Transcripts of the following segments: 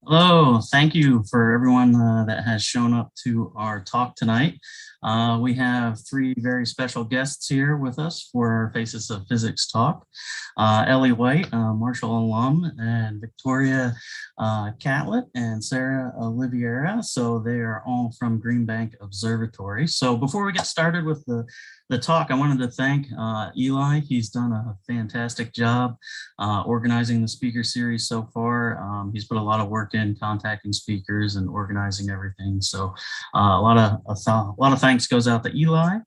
Hello, thank you for everyone that has shown up to our talk tonight. We have three very special guests here with us for our Faces of Physics talk. Ellie White, Marshall alum, and Victoria Catlett and Sarah Oliveira. So they are all from Green Bank Observatory. So before we get started with the talk, I wanted to thank Eli. He's done a fantastic job organizing the speaker series so far. He's put a lot of work in contacting speakers and organizing everything. So a lot of thanks goes out to Eli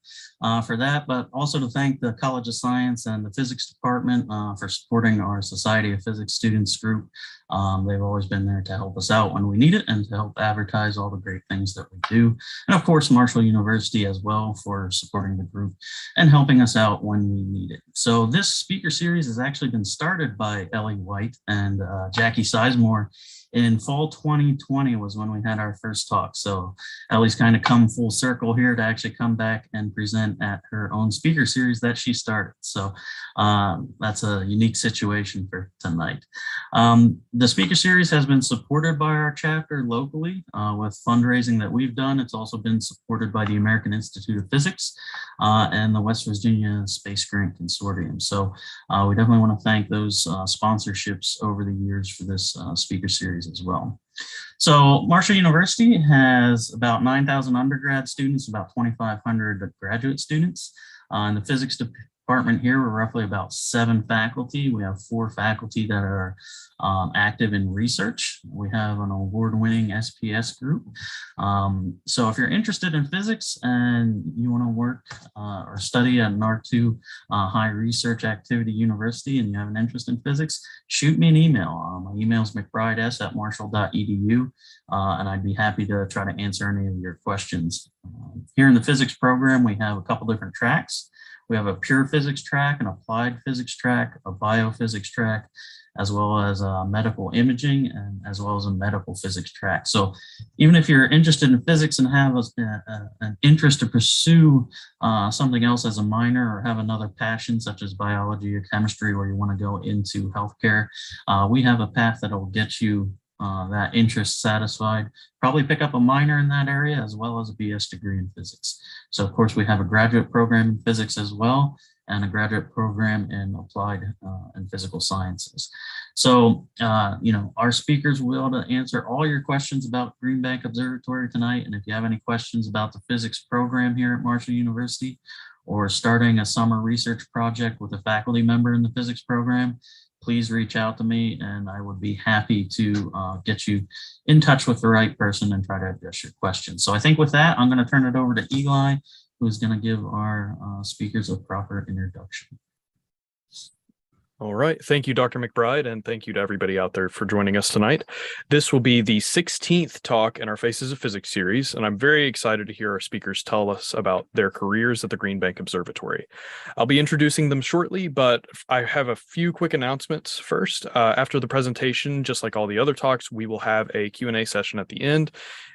for that, but also to thank the College of Science and the Physics Department for supporting our Society of Physics Students group. They've always been there to help us out when we need it and to help advertise all the great things that we do. And of course, Marshall University as well for supporting the group and helping us out when we need it. So this speaker series has actually been started by Ellie White and Jackie Sizemore in fall 2020 was when we had our first talk. So Ellie's kind of come full circle here to actually come back and present at her own speaker series that she started. So that's a unique situation for tonight. The speaker series has been supported by our chapter locally with fundraising that we've done. It's also been supported by the American Institute of Physics and the West Virginia Space Grant Consortium. So we definitely want to thank those sponsorships over the years for this speaker series as well. So Marshall University has about 9,000 undergrad students, about 2,500 graduate students. In the physics department here, we're roughly about 7 faculty. We have 4 faculty that are active in research. We have an award-winning SPS group. So if you're interested in physics and you want to work or study at an R2 high research activity university and you have an interest in physics, shoot me an email. My email is mcbrides@marshall.edu, and I'd be happy to try to answer any of your questions. Here in the physics program, we have a couple different tracks. We have a pure physics track, an applied physics track, a biophysics track, as well as medical imaging, and as well as a medical physics track. So even if you're interested in physics and have an interest to pursue something else as a minor or have another passion such as biology or chemistry, or you want to go into healthcare, we have a path that will get you that interest satisfied. Probably pick up a minor in that area as well as a BS degree in physics. So of course we have a graduate program in physics as well and a graduate program in applied and physical sciences. So, our speakers will be able to answer all your questions about Green Bank Observatory tonight. And if you have any questions about the physics program here at Marshall University or starting a summer research project with a faculty member in the physics program, please reach out to me and I would be happy to get you in touch with the right person and try to address your questions. So I think with that, I'm going to turn it over to Eli, who's going to give our speakers a proper introduction. All right. Thank you, Dr. McBride, and thank you to everybody out there for joining us tonight. This will be the 16th talk in our Faces of Physics series, and I'm very excited to hear our speakers tell us about their careers at the Green Bank Observatory. I'll be introducing them shortly, but I have a few quick announcements first. After the presentation, just like all the other talks, we will have a Q&A session at the end,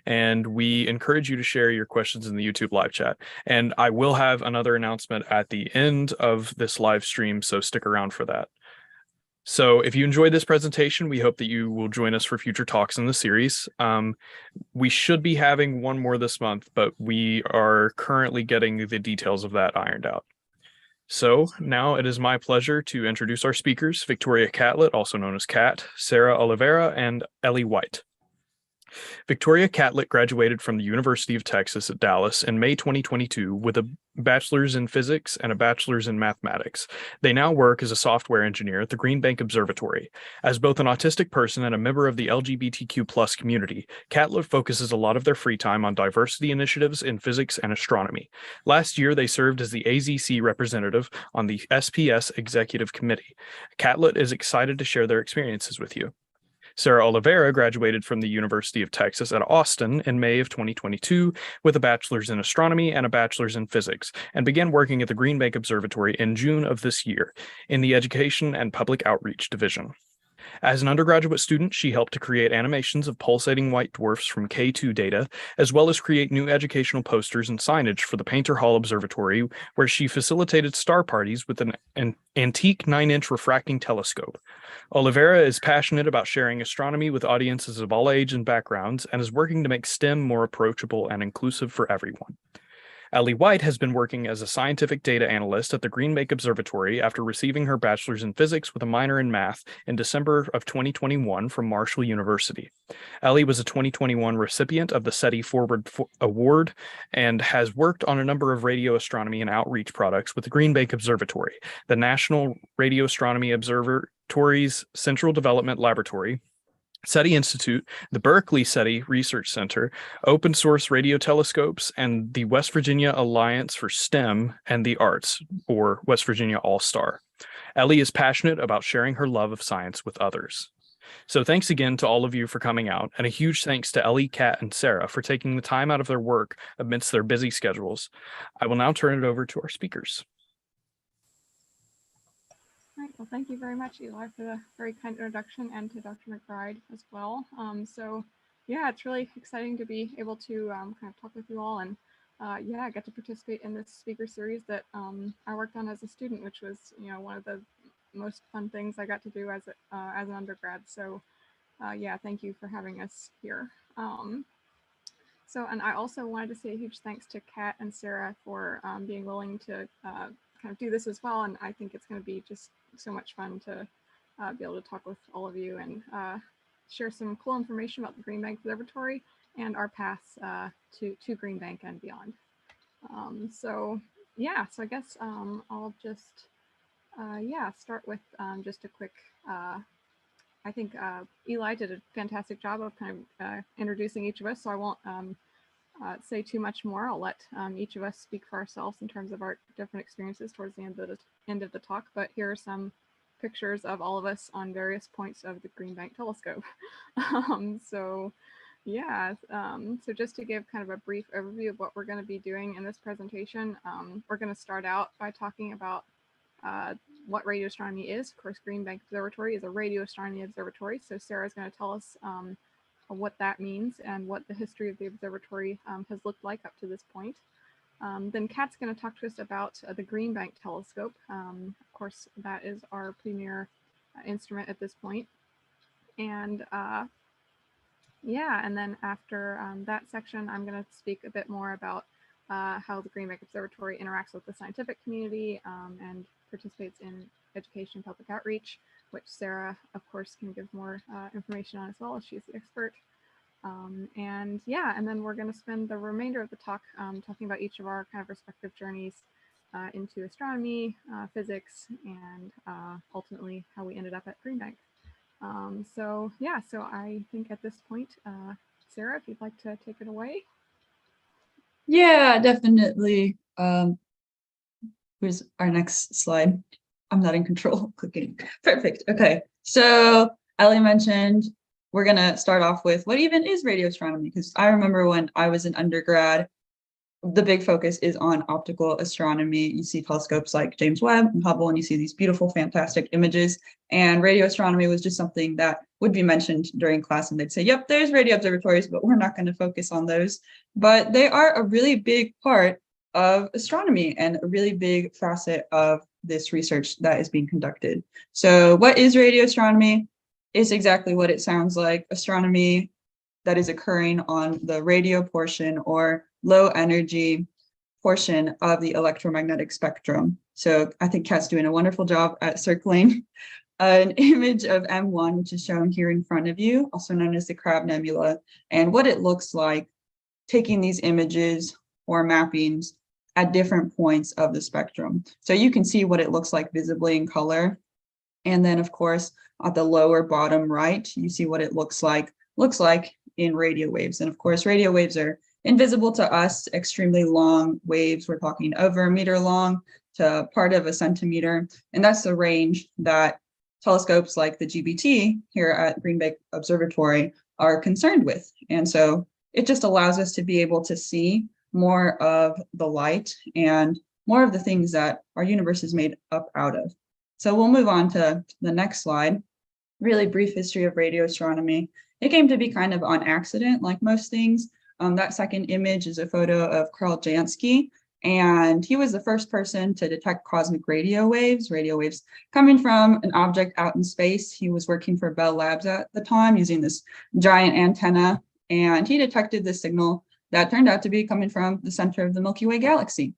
and we encourage you to share your questions in the YouTube live chat. And I will have another announcement at the end of this live stream, so stick around for that. So if you enjoyed this presentation, we hope that you will join us for future talks in the series. We should be having one more this month, but we are currently getting the details of that ironed out. So now it is my pleasure to introduce our speakers, Victoria Catlett, also known as Kat, Sarah Oliveira, and Ellie White. Victoria Catlett graduated from the University of Texas at Dallas in May 2022 with a bachelor's in physics and a bachelor's in mathematics. They now work as a software engineer at the Green Bank Observatory. As both an autistic person and a member of the LGBTQ+ community, Catlett focuses a lot of their free time on diversity initiatives in physics and astronomy. Last year, they served as the AZC representative on the SPS Executive Committee. Catlett is excited to share their experiences with you. Sarah Oliveira graduated from the University of Texas at Austin in May of 2022 with a bachelor's in astronomy and a bachelor's in physics, and began working at the Green Bank Observatory in June of this year in the Education and Public Outreach Division. As an undergraduate student, she helped to create animations of pulsating white dwarfs from K2 data, as well as create new educational posters and signage for the Painter Hall Observatory, where she facilitated star parties with an antique 9-inch refracting telescope. Oliveira is passionate about sharing astronomy with audiences of all age and backgrounds, and is working to make STEM more approachable and inclusive for everyone. Ellie White has been working as a scientific data analyst at the Green Bank Observatory after receiving her bachelor's in physics with a minor in math in December of 2021 from Marshall University. Ellie was a 2021 recipient of the SETI Forward Award and has worked on a number of radio astronomy and outreach products with the Green Bank Observatory, the National Radio Astronomy Observatory's Central Development Laboratory, SETI Institute, the Berkeley SETI Research Center, Open Source Radio Telescopes, and the West Virginia Alliance for STEM and the Arts, or West Virginia All-Star. Ellie is passionate about sharing her love of science with others. So thanks again to all of you for coming out, and a huge thanks to Ellie, Kat, and Sarah for taking the time out of their work amidst their busy schedules. I will now turn it over to our speakers. All right, well, thank you very much, Eli, for the very kind introduction, and to Dr. McBride as well. So yeah, it's really exciting to be able to kind of talk with you all, and yeah, I get to participate in this speaker series that I worked on as a student, which was, you know, one of the most fun things I got to do as an undergrad. So yeah, thank you for having us here. So, and I also wanted to say a huge thanks to Kat and Sarah for being willing to kind of do this as well. And I think it's going to be just so much fun to be able to talk with all of you and share some cool information about the Green Bank Observatory and our paths to Green Bank and beyond. So yeah, so I guess I'll just yeah, start with just a quick, I think Eli did a fantastic job of kind of introducing each of us, so I won't say too much more. I'll let each of us speak for ourselves in terms of our different experiences towards the end of the talk, but here are some pictures of all of us on various points of the Green Bank telescope. So yeah, so just to give kind of a brief overview of what we're going to be doing in this presentation, we're going to start out by talking about what radio astronomy is. Of course, Green Bank Observatory is a radio astronomy observatory, so Sarah's going to tell us what that means and what the history of the observatory has looked like up to this point. Then Kat's going to talk to us about the Green Bank telescope. Of course, that is our premier instrument at this point. And yeah, and then after that section, I'm going to speak a bit more about how the Green Bank Observatory interacts with the scientific community and participates in education and public outreach, which Sarah, of course, can give more information on as well, as she's the expert. And yeah, and then we're going to spend the remainder of the talk talking about each of our kind of respective journeys into astronomy, physics, and ultimately how we ended up at Green Bank. So yeah, so I think at this point, Sarah, if you'd like to take it away. Yeah, definitely. Here's our next slide. I'm not in control. Clicking. Perfect. Okay. So Ellie mentioned we're going to start off with what even is radio astronomy? Because I remember when I was an undergrad, the big focus is on optical astronomy. You see telescopes like James Webb and Hubble, and you see these beautiful, fantastic images. And radio astronomy was just something that would be mentioned during class, and they'd say, yep, there's radio observatories, but we're not going to focus on those. But they are a really big part of astronomy and a really big facet of this research that is being conducted. So what is radio astronomy? It's exactly what it sounds like, astronomy that is occurring on the radio portion or low energy portion of the electromagnetic spectrum. So I think Kat's doing a wonderful job at circling an image of M1, which is shown here in front of you, also known as the Crab Nebula, and what it looks like taking these images or mappings at different points of the spectrum. So you can see what it looks like visibly in color. And then of course, at the lower bottom right, you see what it looks like in radio waves. And of course, radio waves are invisible to us, extremely long waves. We're talking over a meter long to part of a centimeter. And that's the range that telescopes like the GBT here at Green Bank Observatory are concerned with. And so it just allows us to be able to see more of the light and more of the things that our universe is made up out of. So we'll move on to the next slide. really brief history of radio astronomy. It came to be kind of on accident, like most things. That second image is a photo of Karl Jansky, and he was the first person to detect cosmic radio waves coming from an object out in space. He was working for Bell Labs at the time using this giant antenna, and he detected this signal that turned out to be coming from the center of the Milky Way galaxy.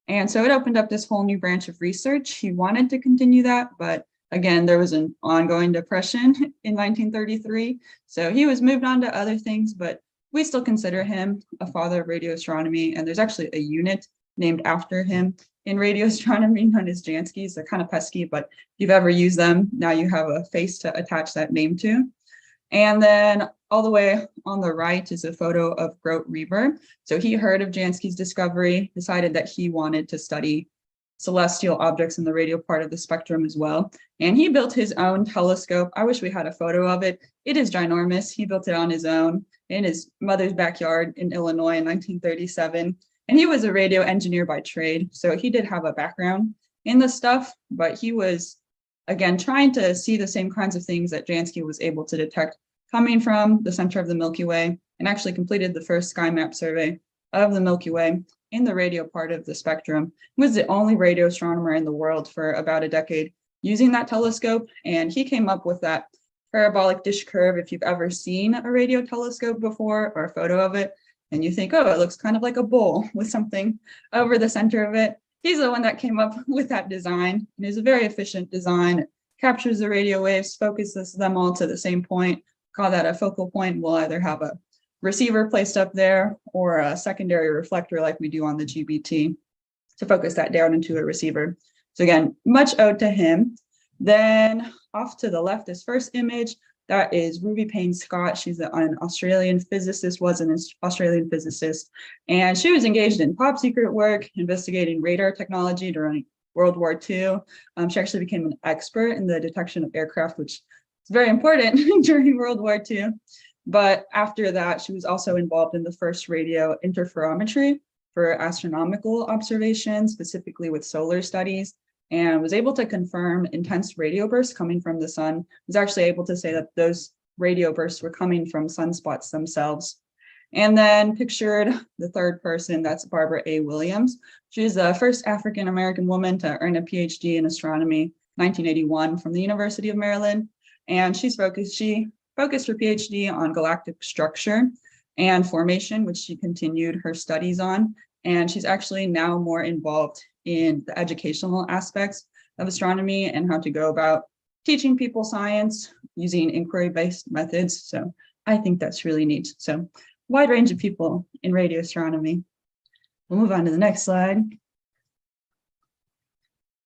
And so it opened up this whole new branch of research. He wanted to continue that, but again, there was an ongoing depression in 1933. So he was moved on to other things, but we still consider him a father of radio astronomy. And there's actually a unit named after him in radio astronomy known as Janskys. They're kind of pesky, but if you've ever used them, now you have a face to attach that name to. And then all the way on the right is a photo of Grote Reber. So he heard of Jansky's discovery, decided that he wanted to study celestial objects in the radio part of the spectrum as well. And he built his own telescope. I wish we had a photo of it. It is ginormous. He built it on his own in his mother's backyard in Illinois in 1937. And he was a radio engineer by trade. So he did have a background in the stuff, but he was, again, trying to see the same kinds of things that Jansky was able to detect coming from the center of the Milky Way, and actually completed the first sky map survey of the Milky Way in the radio part of the spectrum. He was the only radio astronomer in the world for about a decade using that telescope, and he came up with that parabolic dish curve. If you've ever seen a radio telescope before or a photo of it, and you think, oh, it looks kind of like a bowl with something over the center of it, he's the one that came up with that design. And it's a very efficient design. It captures the radio waves, focuses them all to the same point, call that a focal point. We'll either have a receiver placed up there or a secondary reflector like we do on the GBT to focus that down into a receiver. So again, much owed to him. Then off to the left, this first image, that is Ruby Payne Scott. She's an Australian physicist, was an Australian physicist, and she was engaged in top secret work, investigating radar technology during World War II. She actually became an expert in the detection of aircraft, which is very important during World War II. But after that, she was also involved in the first radio interferometry for astronomical observations, specifically with solar studies, and was able to confirm intense radio bursts coming from the sun. Was actually able to say that those radio bursts were coming from sunspots themselves. And then pictured the third person, that's Barbara A. Williams. She's the first African-American woman to earn a PhD in astronomy, 1981, from the University of Maryland. And she focused her PhD on galactic structure and formation, which she continued her studies on. And she's actually now more involved in the educational aspects of astronomy and how to go about teaching people science using inquiry-based methods. So I think that's really neat. So wide range of people in radio astronomy. We'll move on to the next slide.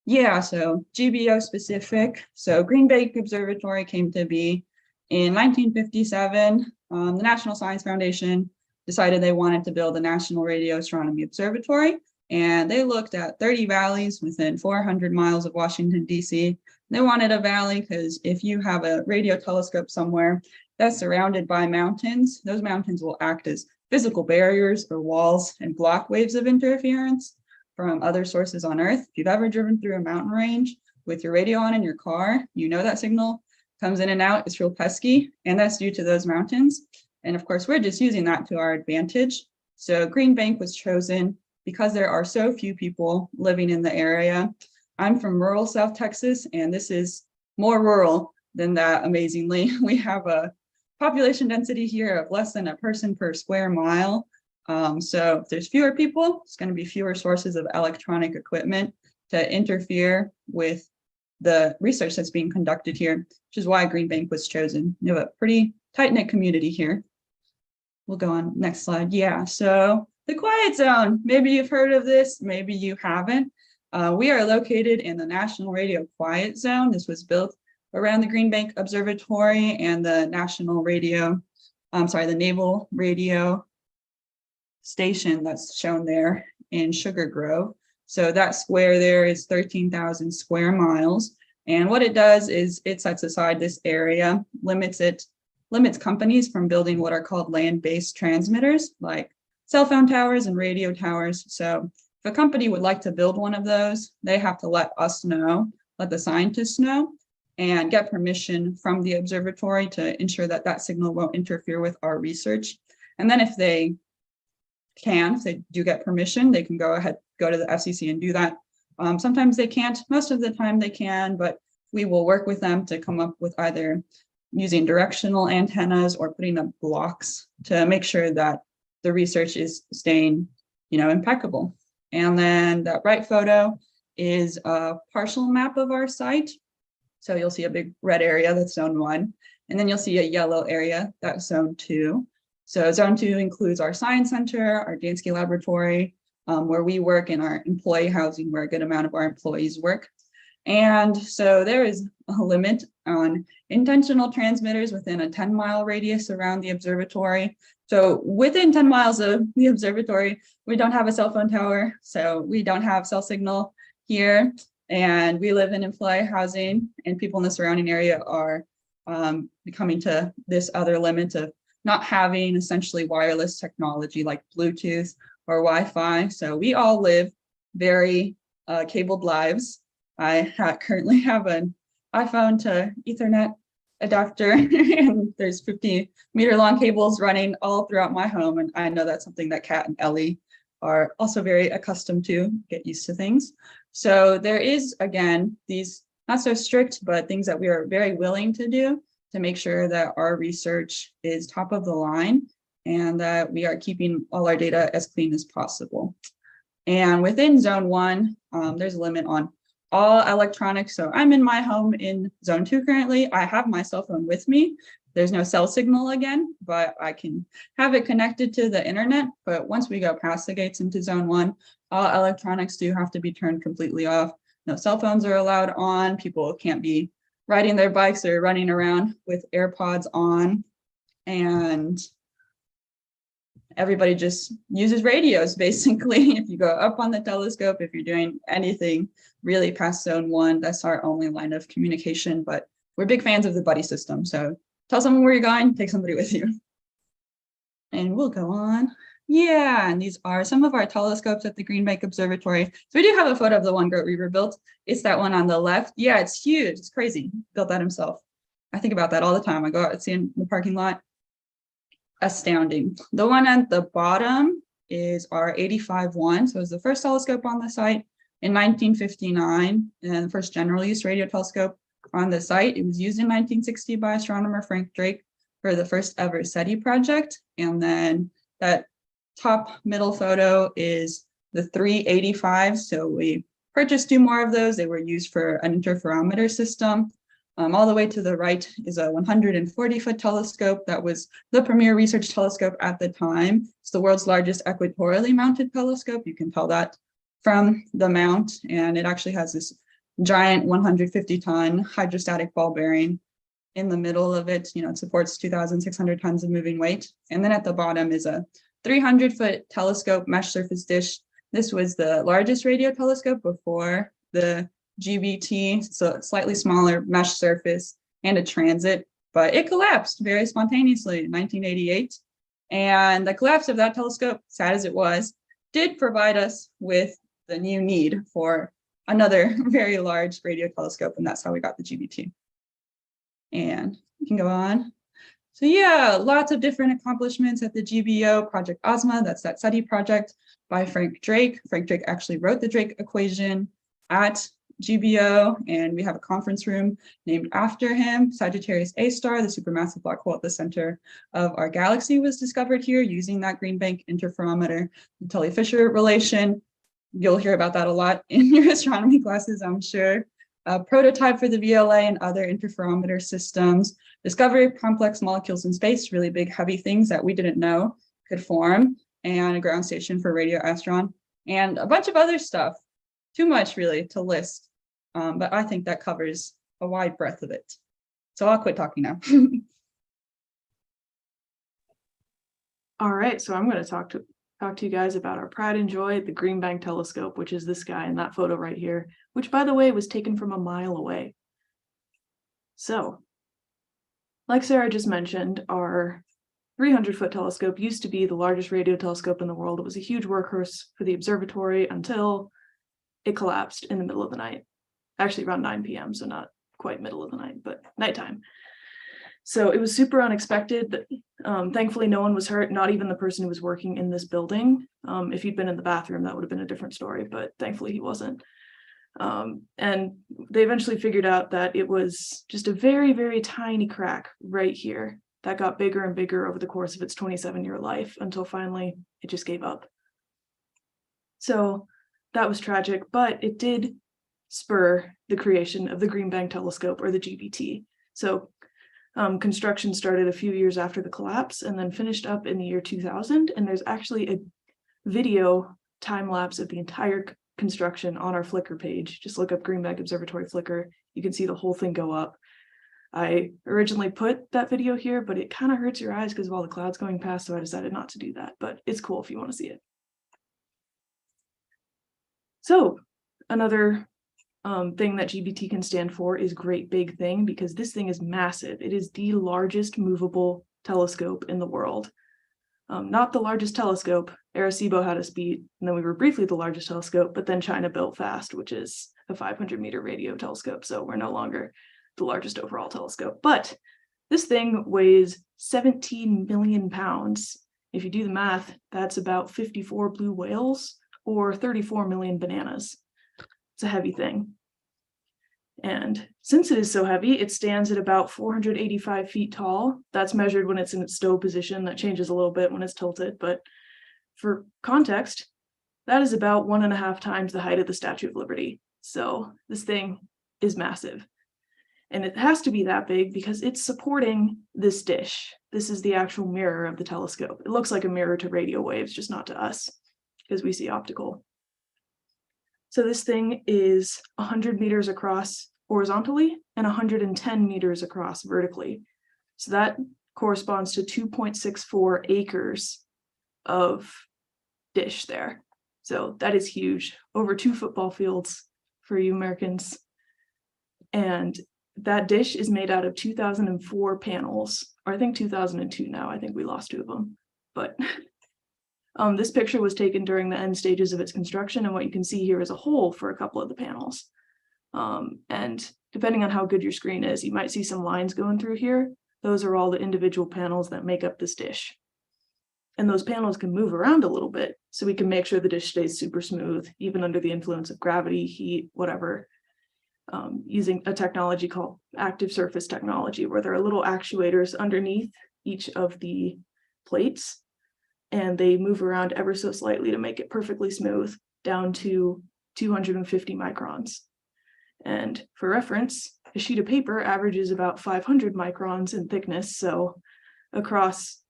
Yeah, so GBO specific. So Green Bank Observatory came to be in 1957. The National Science Foundation decided they wanted to build a National Radio Astronomy Observatory, and they looked at 30 valleys within 400 miles of Washington, D.C. They wanted a valley because if you have a radio telescope somewhere that's surrounded by mountains, those mountains will act as physical barriers or walls and block waves of interference from other sources on Earth. If you've ever driven through a mountain range with your radio on in your car, you know that signal comes in and out. It's real pesky, and that's due to those mountains. And of course, we're just using that to our advantage. So Green Bank was chosen because there are so few people living in the area. I'm from rural South Texas, and this is more rural than that, amazingly. We have a population density here of less than a person per square mile. So if there's fewer people, it's going to be fewer sources of electronic equipment to interfere with the research that's being conducted here, which is why Green Bank was chosen. You have a pretty tight-knit community here. We'll go on next slide. Yeah, so the quiet zone. Maybe you've heard of this, maybe you haven't. We are located in the National Radio Quiet Zone. This was built around the Green Bank Observatory and the Naval Radio Station that's shown there in Sugar Grove. So that square there is 13,000 square miles. And what it does is it sets aside this area, limits companies from building what are called land-based transmitters, like cell phone towers and radio towers. So if a company would like to build one of those, they have to let us know, let the scientists know. and get permission from the observatory to ensure that that signal won't interfere with our research. And then if they do get permission, they can go to the FCC and do that. Sometimes they can't, most of the time they can, but we will work with them to come up with either using directional antennas or putting up blocks to make sure that the research is staying, impeccable. And then that right photo is a partial map of our site. So you'll see a big red area, that's zone 1, and then you'll see a yellow area, that's zone 2. So zone 2 includes our science center, our Dansky laboratory, where we work, in our employee housing, where a good amount of our employees work. And so there is a limit on intentional transmitters within a 10-mile radius around the observatory. So within 10 miles of the observatory, we don't have a cell phone tower, so we don't have cell signal here. And we live in employee housing, and people in the surrounding area are coming to this other limit of not having essentially wireless technology like Bluetooth or Wi-Fi. So we all live very cabled lives. I currently have an iPhone to Ethernet adapter, and there's 50-meter long cables running all throughout my home. And I know that's something that Kat and Ellie are also very accustomed to, get used to things. So there is, again, these not so strict, but things that we are very willing to do to make sure that our research is top of the line and that we are keeping all our data as clean as possible. And within zone 1, there's a limit on all electronics. So I'm in my home in zone 2 currently. I have my cell phone with me. There's no cell signal again, but I can have it connected to the internet. But once we go past the gates into zone 1, all electronics do have to be turned completely off. No cell phones are allowed on. People can't be riding their bikes or running around with AirPods on. And everybody just uses radios, basically. If you go up on the telescope, if you're doing anything really past zone 1, that's our only line of communication. But we're big fans of the buddy system. So tell someone where you're going, take somebody with you. And we'll go on. Yeah, and these are some of our telescopes at the Green Bank Observatory. So we do have a photo of the one Grote Reaver built. It's that one on the left. Yeah, it's huge. It's crazy. Built that himself. I think about that all the time. I go out and see in the parking lot. Astounding. The one at the bottom is our 85-1. So it was the first telescope on the site in 1959 and the first general use radio telescope on the site. It was used in 1960 by astronomer Frank Drake for the first ever SETI project. And then that top middle photo is the 385. So we purchased 2 more of those. They were used for an interferometer system. All the way to the right is a 140-foot telescope that was the premier research telescope at the time. It's the world's largest equatorially mounted telescope. You can tell that from the mount, and it actually has this giant 150-ton hydrostatic ball bearing in the middle of it. It supports 2,600 tons of moving weight. And then at the bottom is a 300-foot telescope mesh surface dish. This was the largest radio telescope before the GBT, so slightly smaller mesh surface and a transit, but it collapsed very spontaneously in 1988. And the collapse of that telescope, sad as it was, did provide us with the new need for another very large radio telescope, and that's how we got the GBT. And we can go on. So yeah, lots of different accomplishments at the GBO, Project Ozma, that's that SETI project by Frank Drake. Frank Drake actually wrote the Drake equation at GBO, and we have a conference room named after him. Sagittarius A star, the supermassive black hole at the center of our galaxy, was discovered here using that Green Bank interferometer, the Tully-Fisher relation. You'll hear about that a lot in your astronomy classes, I'm sure. A prototype for the VLA and other interferometer systems. Discovery of complex molecules in space, really big, heavy things that we didn't know could form, and a ground station for Radio Astron, and a bunch of other stuff. Too much, really, to list. But I think that covers a wide breadth of it. So I'll quit talking now. All right, so I'm going to talk to you guys about our pride and joy, the Green Bank telescope, which is this guy in that photo right here, which, by the way, was taken from a mile away. So, like Sarah just mentioned, our 300-foot telescope used to be the largest radio telescope in the world. It was a huge workhorse for the observatory until it collapsed in the middle of the night. Actually around 9 p.m., so not quite middle of the night, but nighttime. So it was super unexpected. Thankfully, no one was hurt, not even the person who was working in this building. If he'd been in the bathroom, that would have been a different story, but thankfully he wasn't. And they eventually figured out that it was just a very, very tiny crack right here that got bigger and bigger over the course of its 27-year life until finally it just gave up. So that was tragic, but it did spur the creation of the Green Bank Telescope, or the GBT. So construction started a few years after the collapse and then finished up in the year 2000. And there's actually a video time lapse of the entire construction on our Flickr page. Just look up Green Bank Observatory Flickr. You can see the whole thing go up. I originally put that video here, but it kind of hurts your eyes because of all the clouds going past, so I decided not to do that, but it's cool if you want to see it. So another thing that GBT can stand for is Great Big Thing, because this thing is massive. It is the largest movable telescope in the world. Not the largest telescope. Arecibo had us beat, and then we were briefly the largest telescope, but then China built FAST, which is a 500-meter radio telescope, so we're no longer the largest overall telescope. But this thing weighs 17 million pounds. If you do the math, that's about 54 blue whales or 34 million bananas. It's a heavy thing. And since it is so heavy, it stands at about 485 feet tall. That's measured when it's in its stow position. That changes a little bit when it's tilted, but for context, that is about 1.5 times the height of the Statue of Liberty. So this thing is massive. And it has to be that big because it's supporting this dish. This is the actual mirror of the telescope. It looks like a mirror to radio waves, just not to us, because we see optical. So this thing is 100 meters across horizontally and 110 meters across vertically. So that corresponds to 2.64 acres of dish there. So that is huge, over 2 football fields for you Americans. And that dish is made out of 2004 panels, or I think 2002 now. I think we lost 2 of them. But this picture was taken during the end stages of its construction, and what you can see here is a hole for a couple of the panels. And depending on how good your screen is, you might see some lines going through here. Those are all the individual panels that make up this dish. And those panels can move around a little bit, so we can make sure the dish stays super smooth, even under the influence of gravity, heat, whatever, using a technology called active surface technology, where there are little actuators underneath each of the plates, and they move around ever so slightly to make it perfectly smooth down to 250 microns. And for reference, a sheet of paper averages about 500 microns in thickness. So across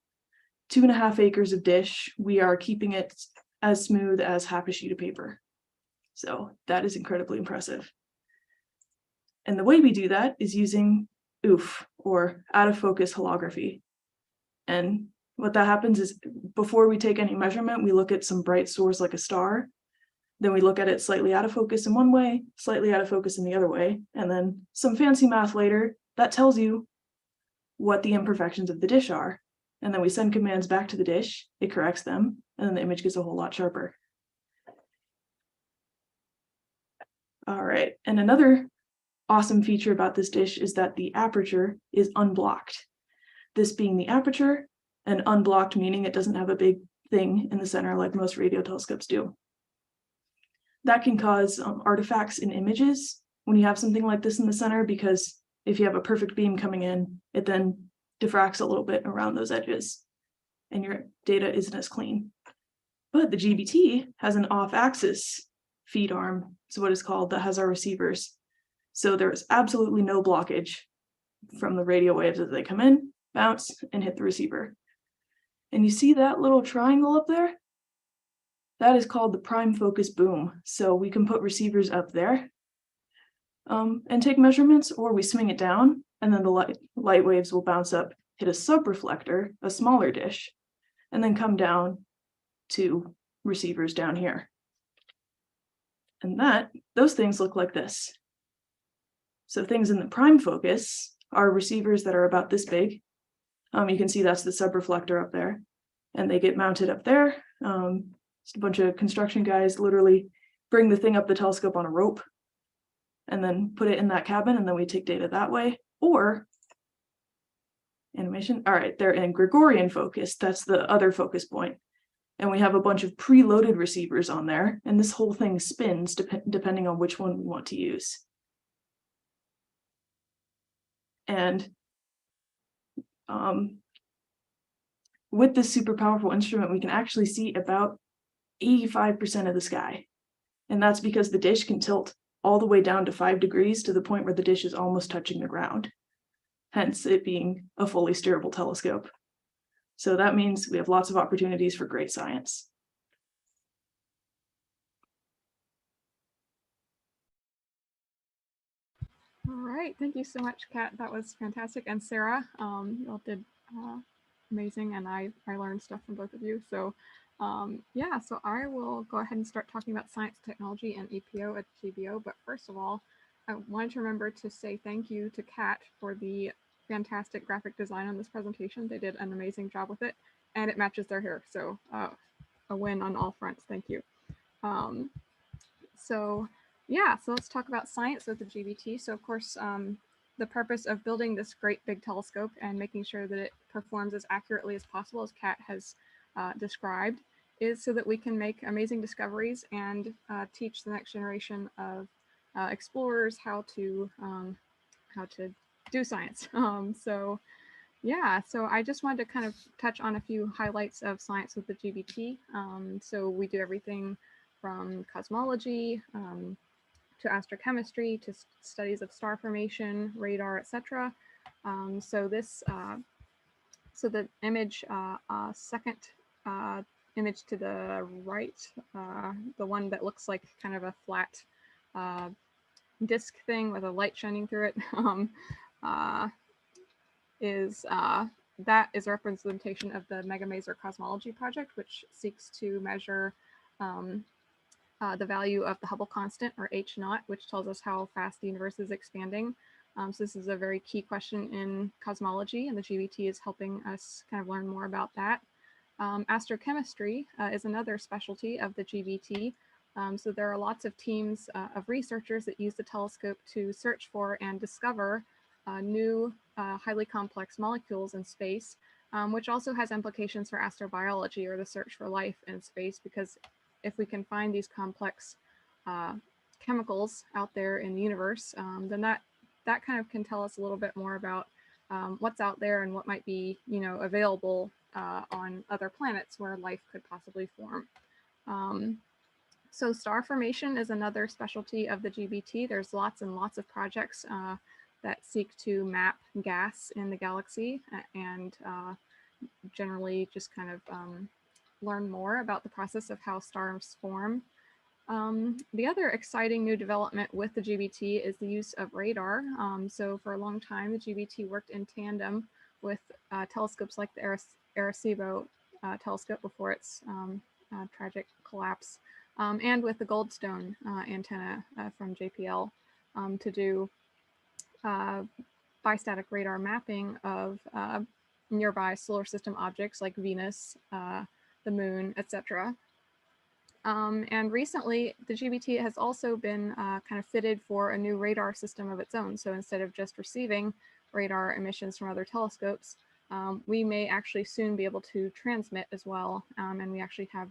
2.5 acres of dish, we are keeping it as smooth as half a sheet of paper. So that is incredibly impressive. And the way we do that is using OOF, or out of focus holography. And what that happens is before we take any measurement, we look at some bright source like a star. Then we look at it slightly out of focus in one way, slightly out of focus in the other way, and then some fancy math later that tells you what the imperfections of the dish are. And then we send commands back to the dish, it corrects them, and then the image gets a whole lot sharper. All right, and another awesome feature about this dish is that the aperture is unblocked. This being the aperture, and unblocked meaning it doesn't have a big thing in the center like most radio telescopes do. That can cause artifacts in images when you have something like this in the center, because if you have a perfect beam coming in, it then diffracts a little bit around those edges and your data isn't as clean. But the GBT has an off-axis feed arm, is what it's called, that has our receivers. So there's absolutely no blockage from the radio waves as they come in, bounce, and hit the receiver. And you see that little triangle up there? That is called the prime focus boom. So we can put receivers up there and take measurements, or we swing it down, and then the light waves will bounce up, hit a subreflector, a smaller dish, and then come down to receivers down here. And those things look like this. So things in the prime focus are receivers that are about this big. You can see that's the subreflector up there, and they get mounted up there. Just a bunch of construction guys literally bring the thing up the telescope on a rope, and then put it in that cabin, and then we take data that way. Or animation, all right, they're in Gregorian focus, that's the other focus point. And we have a bunch of preloaded receivers on there, and this whole thing spins depending on which one we want to use. And with this super powerful instrument, we can actually see about 85% of the sky. And that's because the dish can tilt all the way down to 5 degrees to the point where the dish is almost touching the ground. Hence it being a fully steerable telescope. So that means we have lots of opportunities for great science. All right, thank you so much, Kat. That was fantastic. And Sarah, you all did amazing, and I learned stuff from both of you. So yeah, so I will go ahead and start talking about science, technology, and EPO at GBO. But first of all, I wanted to remember to say thank you to Kat for the fantastic graphic design on this presentation. They did an amazing job with it, and it matches their hair. So a win on all fronts. Thank you. So yeah, so let's talk about science with the GBT. So of course, the purpose of building this great big telescope and making sure that it performs as accurately as possible, as Kat has described, is so that we can make amazing discoveries and teach the next generation of explorers how to do science. So yeah, so I just wanted to kind of touch on a few highlights of science with the GBT. So we do everything from cosmology to astrochemistry to studies of star formation, radar, etc. So this, so the image, second image to the right, the one that looks like kind of a flat disc thing with a light shining through it, that is a representation of the Mega Maser Cosmology Project, which seeks to measure the value of the Hubble constant, or H0, which tells us how fast the universe is expanding. So this is a very key question in cosmology, and the GBT is helping us kind of learn more about that. Astrochemistry is another specialty of the GBT. So there are lots of teams of researchers that use the telescope to search for and discover new highly complex molecules in space, which also has implications for astrobiology, or the search for life in space, because if we can find these complex chemicals out there in the universe, then that kind of can tell us a little bit more about what's out there and what might be, you know, available on other planets where life could possibly form. So star formation is another specialty of the GBT. There's lots and lots of projects that seek to map gas in the galaxy and generally just kind of learn more about the process of how stars form. The other exciting new development with the GBT is the use of radar. So for a long time, the GBT worked in tandem with telescopes like the Arecibo telescope before its tragic collapse, and with the Goldstone antenna from JPL to do bistatic radar mapping of nearby solar system objects like Venus, the moon, etc. And recently, the GBT has also been kind of fitted for a new radar system of its own. So instead of just receiving radar emissions from other telescopes, we may actually soon be able to transmit as well. And we actually have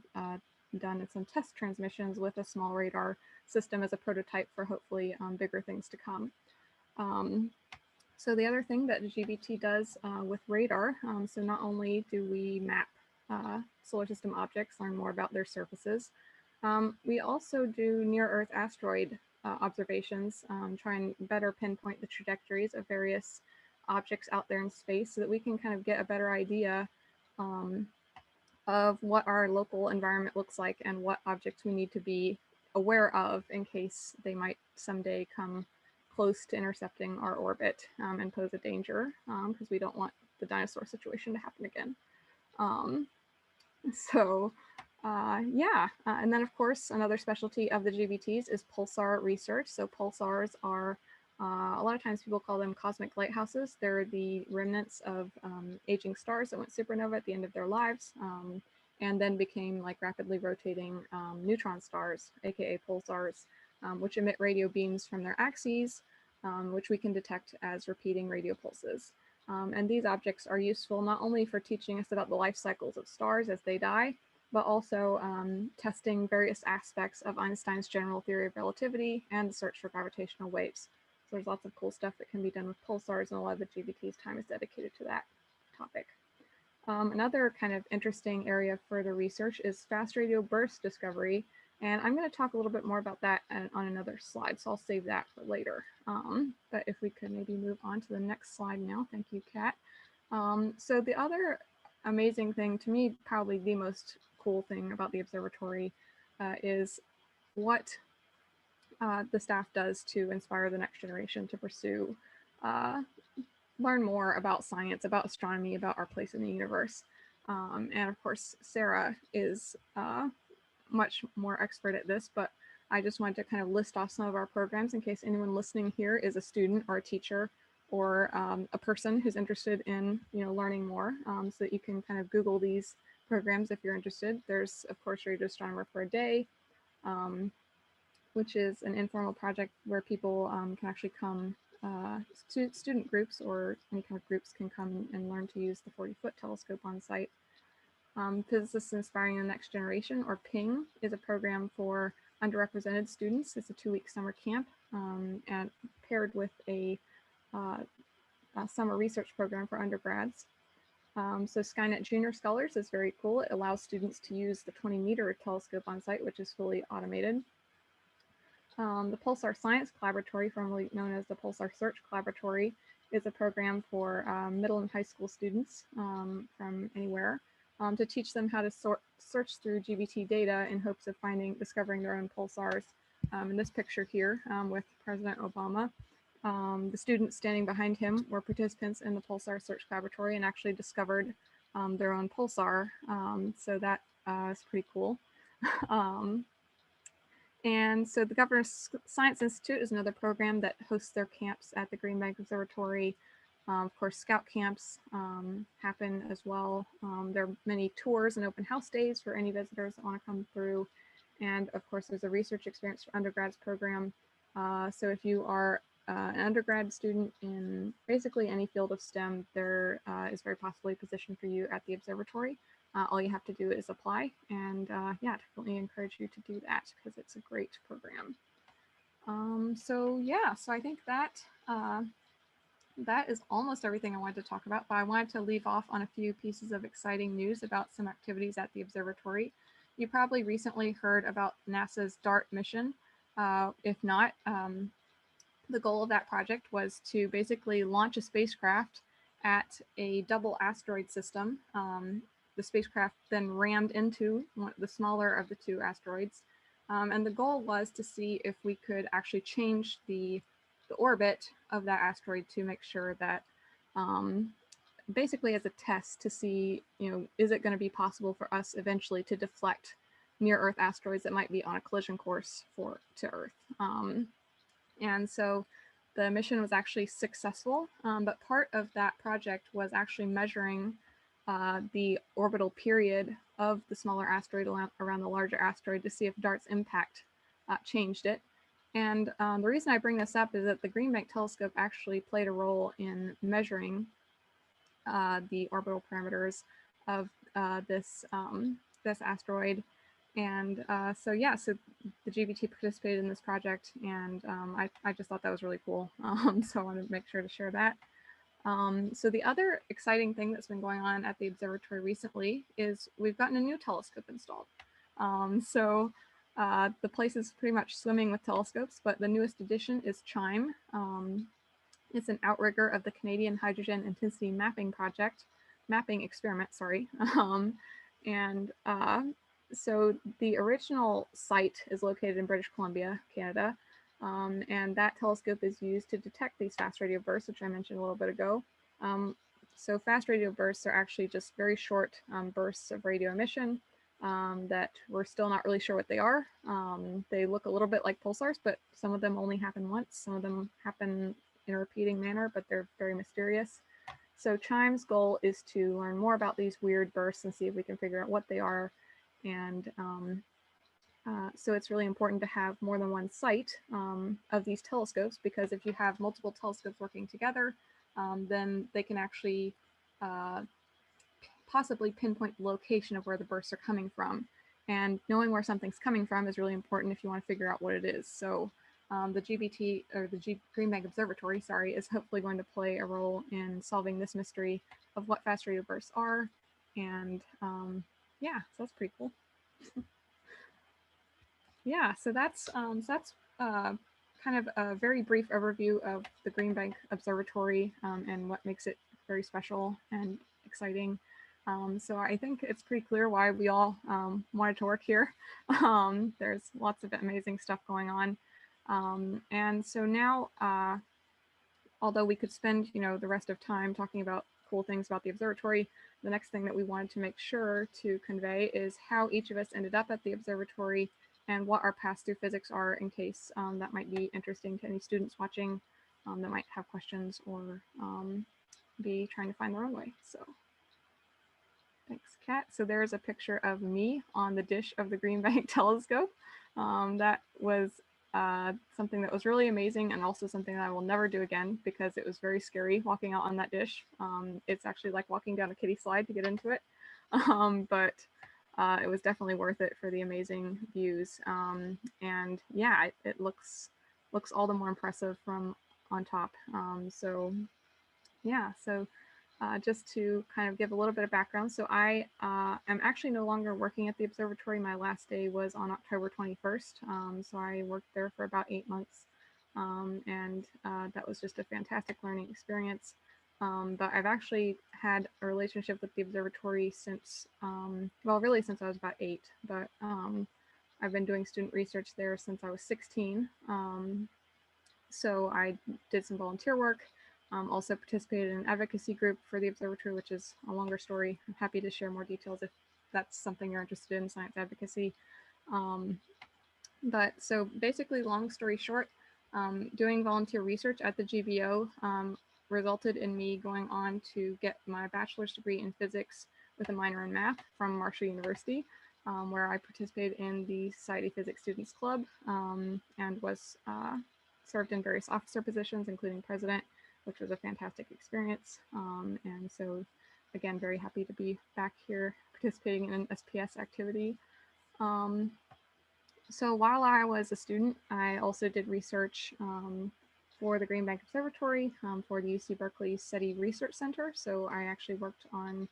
done some test transmissions with a small radar system as a prototype for hopefully bigger things to come. So the other thing that the GBT does with radar, so not only do we map solar system objects, learn more about their surfaces, we also do near-Earth asteroid observations, try and better pinpoint the trajectories of various objects out there in space so that we can kind of get a better idea of what our local environment looks like and what objects we need to be aware of in case they might someday come close to intercepting our orbit and pose a danger, because we don't want the dinosaur situation to happen again. Yeah, and then of course another specialty of the GBTs is pulsar research. So pulsars are a lot of times people call them cosmic lighthouses. They're the remnants of aging stars that went supernova at the end of their lives, and then became like rapidly rotating neutron stars, aka pulsars. which emit radio beams from their axes, which we can detect as repeating radio pulses. And these objects are useful not only for teaching us about the life cycles of stars as they die, but also testing various aspects of Einstein's general theory of relativity and the search for gravitational waves. So there's lots of cool stuff that can be done with pulsars, and a lot of the GBT's time is dedicated to that topic. Another kind of interesting area of further research is fast radio burst discovery, and I'm going to talk a little bit more about that on another slide, so I'll save that for later. But if we could maybe move on to the next slide now. Thank you, Kat. So the other amazing thing, to me, probably the most cool thing about the observatory is what the staff does to inspire the next generation to pursue, learn more about science, about astronomy, about our place in the universe. And of course, Sarah is much more expert at this, but I just wanted to kind of list off some of our programs in case anyone listening here is a student or a teacher or a person who's interested in learning more, so that you can kind of Google these programs if you're interested. There's, of course, Radio Astronomer for a Day, which is an informal project where people can actually come, student groups or any kind of groups can come and learn to use the 40-foot telescope on site. Physicists Inspiring the Next Generation, or PING, is a program for underrepresented students. It's a 2-week summer camp and paired with a summer research program for undergrads. So Skynet Junior Scholars is very cool. It allows students to use the 20-meter telescope on site, which is fully automated. The Pulsar Science Collaboratory, formerly known as the Pulsar Search Collaboratory, is a program for middle and high school students from anywhere to teach them how to search through GBT data in hopes of discovering their own pulsars. In this picture here with President Obama, the students standing behind him were participants in the Pulsar Search Collaboratory and actually discovered their own pulsar. So that is pretty cool. And so the Governor's Science Institute is another program that hosts their camps at the Green Bank Observatory. Of course, scout camps happen as well. There are many tours and open house days for any visitors that want to come through. And of course, there's a research experience for undergrads program. So if you are an undergrad student in basically any field of STEM, there is very possibly a position for you at the observatory. All you have to do is apply, and yeah, definitely encourage you to do that because it's a great program. So yeah, so I think that that is almost everything I wanted to talk about, but I wanted to leave off on a few pieces of exciting news about some activities at the observatory. You probably recently heard about NASA's DART mission. If not, the goal of that project was to basically launch a spacecraft at a double asteroid system. The spacecraft then rammed into the smaller of the two asteroids. And the goal was to see if we could actually change the orbit of that asteroid to make sure that, basically as a test to see, is it going to be possible for us eventually to deflect near Earth asteroids that might be on a collision course to Earth. And so the mission was actually successful, but part of that project was actually measuring the orbital period of the smaller asteroid around the larger asteroid to see if DART's impact changed it. And the reason I bring this up is that the Green Bank telescope actually played a role in measuring the orbital parameters of this asteroid. And so yeah, so the GBT participated in this project, and I just thought that was really cool. So I wanted to make sure to share that. So the other exciting thing that's been going on at the observatory recently is we've gotten a new telescope installed. So the place is pretty much swimming with telescopes, but the newest addition is CHIME. It's an outrigger of the Canadian Hydrogen Intensity Mapping Experiment, sorry. So the original site is located in British Columbia, Canada, and that telescope is used to detect these fast radio bursts, which I mentioned a little bit ago. So fast radio bursts are actually just very short bursts of radio emission that we're still not really sure what they are. They look a little bit like pulsars, but some of them only happen once. Some of them happen in a repeating manner, but they're very mysterious. So CHIME's goal is to learn more about these weird bursts and see if we can figure out what they are and so it's really important to have more than one site of these telescopes, because if you have multiple telescopes working together, then they can actually possibly pinpoint the location of where the bursts are coming from. And knowing where something's coming from is really important if you want to figure out what it is. So the GBT, or the Green Bank Observatory, sorry, is hopefully going to play a role in solving this mystery of what fast radio bursts are. And yeah, so that's pretty cool. Yeah, so that's kind of a very brief overview of the Green Bank Observatory and what makes it very special and exciting. So I think it's pretty clear why we all wanted to work here. There's lots of amazing stuff going on. And so now, although we could spend, the rest of time talking about cool things about the observatory, the next thing that we wanted to make sure to convey is how each of us ended up at the observatory and what our paths through physics are, in case that might be interesting to any students watching that might have questions or be trying to find their own way. So thanks, Kat. So there's a picture of me on the dish of the Green Bank telescope. That was something that was really amazing, and also something that I will never do again, because it was very scary walking out on that dish. It's actually like walking down a kiddie slide to get into it. But it was definitely worth it for the amazing views. And yeah, it looks all the more impressive from on top. So yeah, so just to kind of give a little bit of background. So I am actually no longer working at the observatory. My last day was on October 21st. So I worked there for about 8 months. And that was just a fantastic learning experience. But I've actually had a relationship with the observatory since, well, really since I was about 8, but I've been doing student research there since I was 16. So I did some volunteer work, also participated in an advocacy group for the observatory, which is a longer story. I'm happy to share more details if that's something you're interested in, science advocacy. But so basically, long story short, doing volunteer research at the GBO resulted in me going on to get my bachelor's degree in physics with a minor in math from Marshall University, where I participated in the Society of Physics Students Club and was served in various officer positions, including president, which was a fantastic experience. And so, again, very happy to be back here participating in an SPS activity. So while I was a student, I also did research for the Green Bank Observatory for the UC Berkeley SETI Research Center. So I actually worked on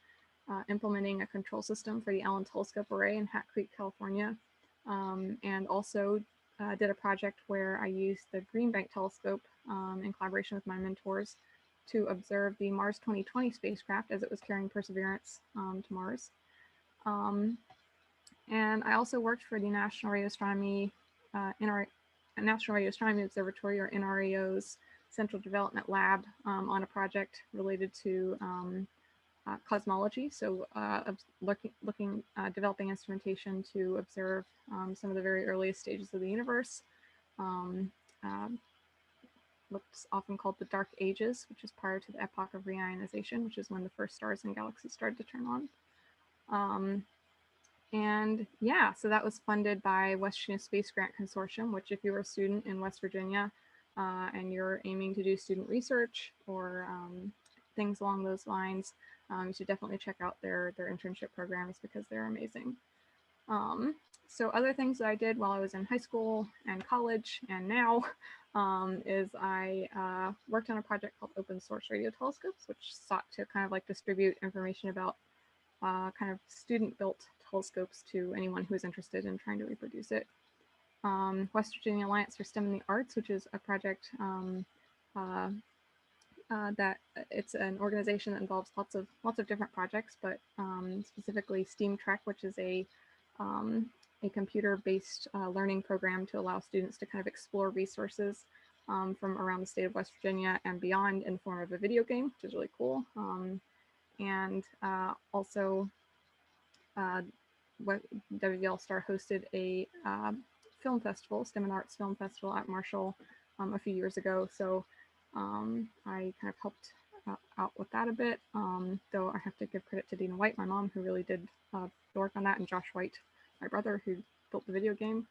implementing a control system for the Allen Telescope Array in Hat Creek, California, and also did a project where I used the Green Bank Telescope in collaboration with my mentors to observe the Mars 2020 spacecraft as it was carrying Perseverance to Mars. And I also worked for the National Radio Astronomy Observatory, or NRAO's Central Development Lab, on a project related to cosmology. So developing instrumentation to observe some of the very earliest stages of the universe. What's often called the Dark Ages, which is prior to the epoch of reionization, which is when the first stars and galaxies started to turn on. And yeah, so that was funded by West Virginia Space Grant Consortium, which if you're a student in West Virginia and you're aiming to do student research or things along those lines, you should definitely check out their internship programs, because they're amazing. So other things that I did while I was in high school and college and now is I worked on a project called Open Source Radio Telescopes, which sought to kind of like distribute information about kind of student-built telescopes to anyone who is interested in trying to reproduce it. West Virginia Alliance for STEM and the Arts, which is a project that it's an organization that involves lots of different projects, but specifically STEAM Trek, which is a computer-based learning program to allow students to kind of explore resources from around the state of West Virginia and beyond in the form of a video game, which is really cool. And also WVL Star hosted a film festival, STEM and Arts Film Festival at Marshall a few years ago. So I kind of helped out with that a bit, though I have to give credit to Dina White, my mom, who really did the work on that, and Josh White, my brother, who built the video game.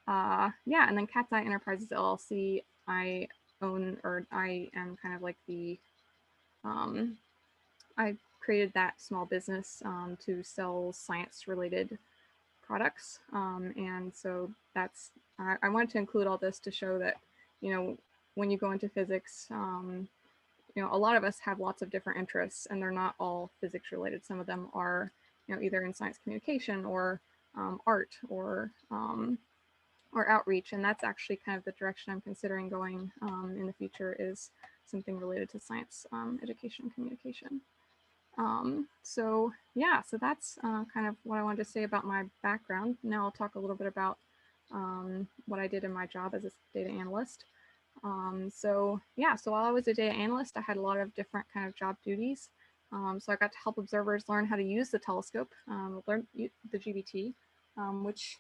Yeah, and then Cat's Eye Enterprises LLC, I own, or I am kind of like the, I created that small business to sell science-related products. And so that's, I wanted to include all this to show that, when you go into physics, a lot of us have lots of different interests, and they're not all physics related. Some of them are, either in science communication or art or outreach. And that's actually kind of the direction I'm considering going in the future, is something related to science education and communication. So that's kind of what I wanted to say about my background. Now I'll talk a little bit about what I did in my job as a data analyst. So while I was a data analyst, I had a lot of different kind of job duties. So I got to help observers learn how to use the telescope, learn the GBT, which,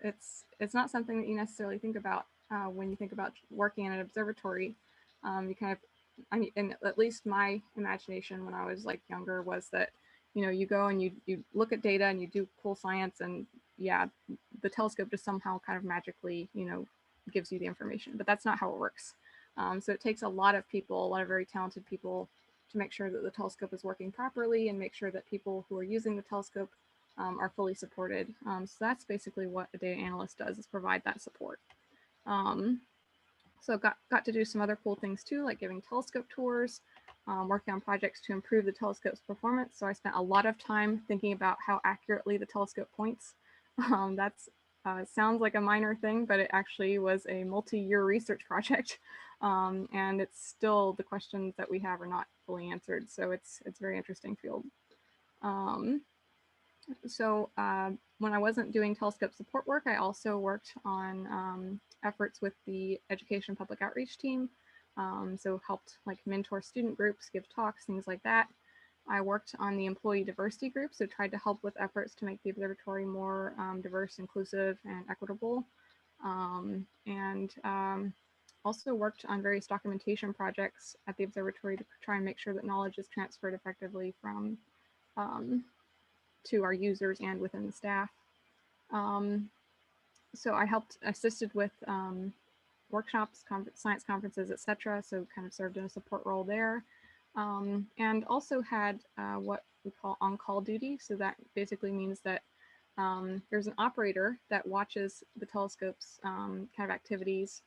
it's not something that you necessarily think about when you think about working in an observatory. You kind of, and at least my imagination when I was like younger was that, you go and you look at data and you do cool science, and the telescope just somehow kind of magically, gives you the information. But that's not how it works. So it takes a lot of people, a lot of very talented people, to make sure that the telescope is working properly and make sure that people who are using the telescope are fully supported. So that's basically what a data analyst does, is provide that support. So got to do some other cool things too, like giving telescope tours, working on projects to improve the telescope's performance. So I spent a lot of time thinking about how accurately the telescope points. That's sounds like a minor thing, but it actually was a multi-year research project. And it's still, the questions that we have are not fully answered. So it's a very interesting field. When I wasn't doing telescope support work, I also worked on efforts with the education public outreach team. So helped like mentor student groups, give talks, things like that. I worked on the employee diversity group, so tried to help with efforts to make the observatory more diverse, inclusive, and equitable. Also worked on various documentation projects at the observatory to try and make sure that knowledge is transferred effectively from to our users and within the staff. So I assisted with workshops, science conferences, etc. So kind of served in a support role there. And also had what we call on-call duty. So that basically means that there's an operator that watches the telescope's kind of activities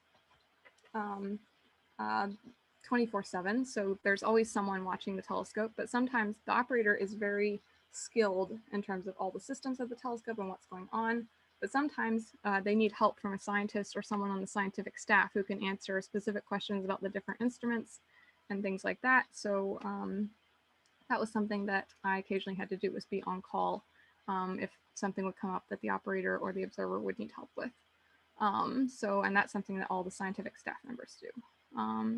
24/7. So there's always someone watching the telescope, but sometimes the operator is very skilled in terms of all the systems of the telescope and what's going on. But sometimes they need help from a scientist or someone on the scientific staff who can answer specific questions about the different instruments and things like that. So that was something that I occasionally had to do, was be on call if something would come up that the operator or the observer would need help with. And that's something that all the scientific staff members do.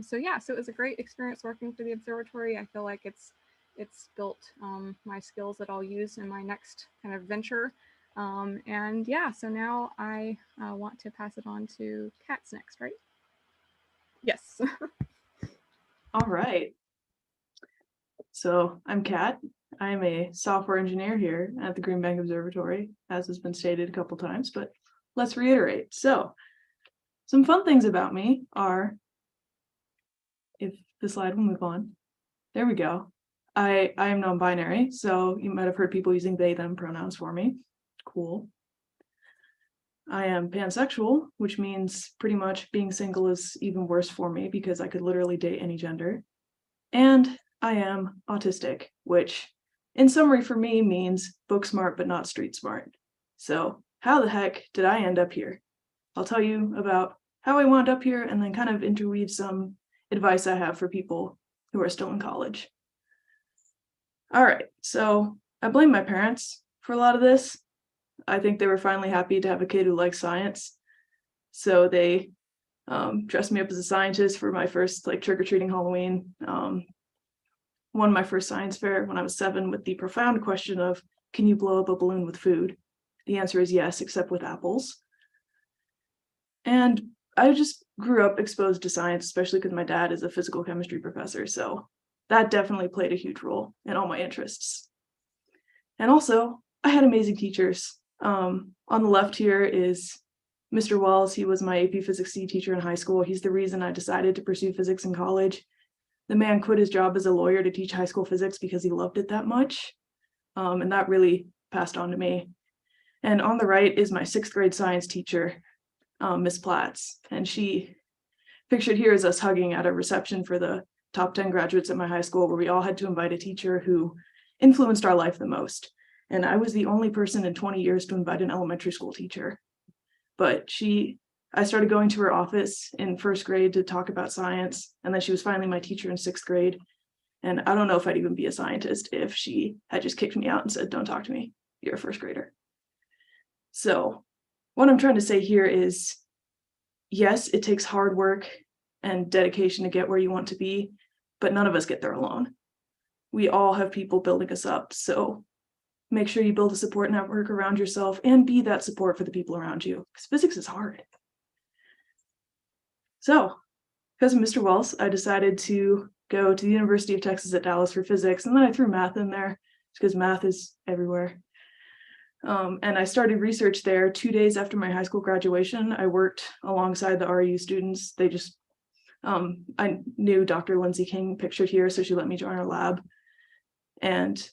So it was a great experience working for the observatory. I feel like it's built my skills that I'll use in my next kind of venture. So now I want to pass it on to Kat's next, right? Yes. All right. So I'm Kat. I'm a software engineer here at the Green Bank Observatory, as has been stated a couple times, but let's reiterate. So some fun things about me are, if the slide will move on, there we go. I am non-binary, so you might have heard people using they, them pronouns for me. Cool. I am pansexual, which means pretty much being single is even worse for me because I could literally date any gender. And I am autistic, which in summary for me means book smart but not street smart. So how the heck did I end up here? I'll tell you about how I wound up here and then kind of interweave some advice I have for people who are still in college. All right, so I blame my parents for a lot of this. I think they were finally happy to have a kid who likes science. So they dressed me up as a scientist for my first trick-or-treating Halloween. Won my first science fair when I was 7 with the profound question of, can you blow up a balloon with food? The answer is yes, except with apples. And I just grew up exposed to science, especially because my dad is a physical chemistry professor. So that definitely played a huge role in all my interests. And also, I had amazing teachers. On the left here is Mr. Wells. He was my AP Physics C teacher in high school. He's the reason I decided to pursue physics in college. The man quit his job as a lawyer to teach high school physics because he loved it that much. And that really passed on to me. And on the right is my 6th grade science teacher, Miss Platts. And she, pictured here is us hugging at a reception for the top 10 graduates at my high school, where we all had to invite a teacher who influenced our life the most. And I was the only person in 20 years to invite an elementary school teacher. But I started going to her office in 1st grade to talk about science. And then she was finally my teacher in 6th grade. And I don't know if I'd even be a scientist if she had just kicked me out and said, don't talk to me, you're a 1st grader. So what I'm trying to say here is, yes, it takes hard work and dedication to get where you want to be, but none of us get there alone. We all have people building us up. So make sure you build a support network around yourself and be that support for the people around you, because physics is hard. So because of Mr. Wells, I decided to go to the University of Texas at Dallas for physics, and then I threw math in there because math is everywhere. And I started research there 2 days after my high school graduation. I worked alongside the RU students. They just, I knew Dr. Lindsay King pictured here, so she let me join her lab. And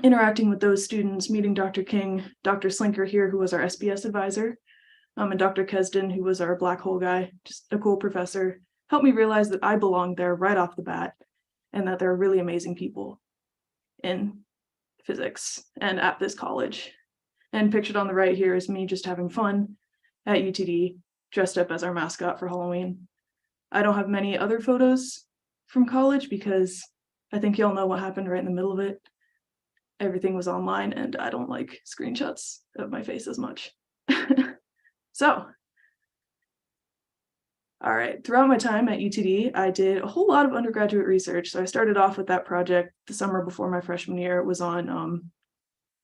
interacting with those students, meeting Dr. King, Dr. Slinker here, who was our SBS advisor, and Dr. Kesden, who was our black hole guy, just a cool professor, helped me realize that I belonged there right off the bat, and that there are really amazing people in physics and at this college. And pictured on the right here is me just having fun at UTD, dressed up as our mascot for Halloween. I don't have many other photos from college because I think y'all know what happened right in the middle of it. Everything was online, and I don't like screenshots of my face as much. So, all right, throughout my time at UTD, I did a whole lot of undergraduate research. So I started off with that project the summer before my freshman year. It was on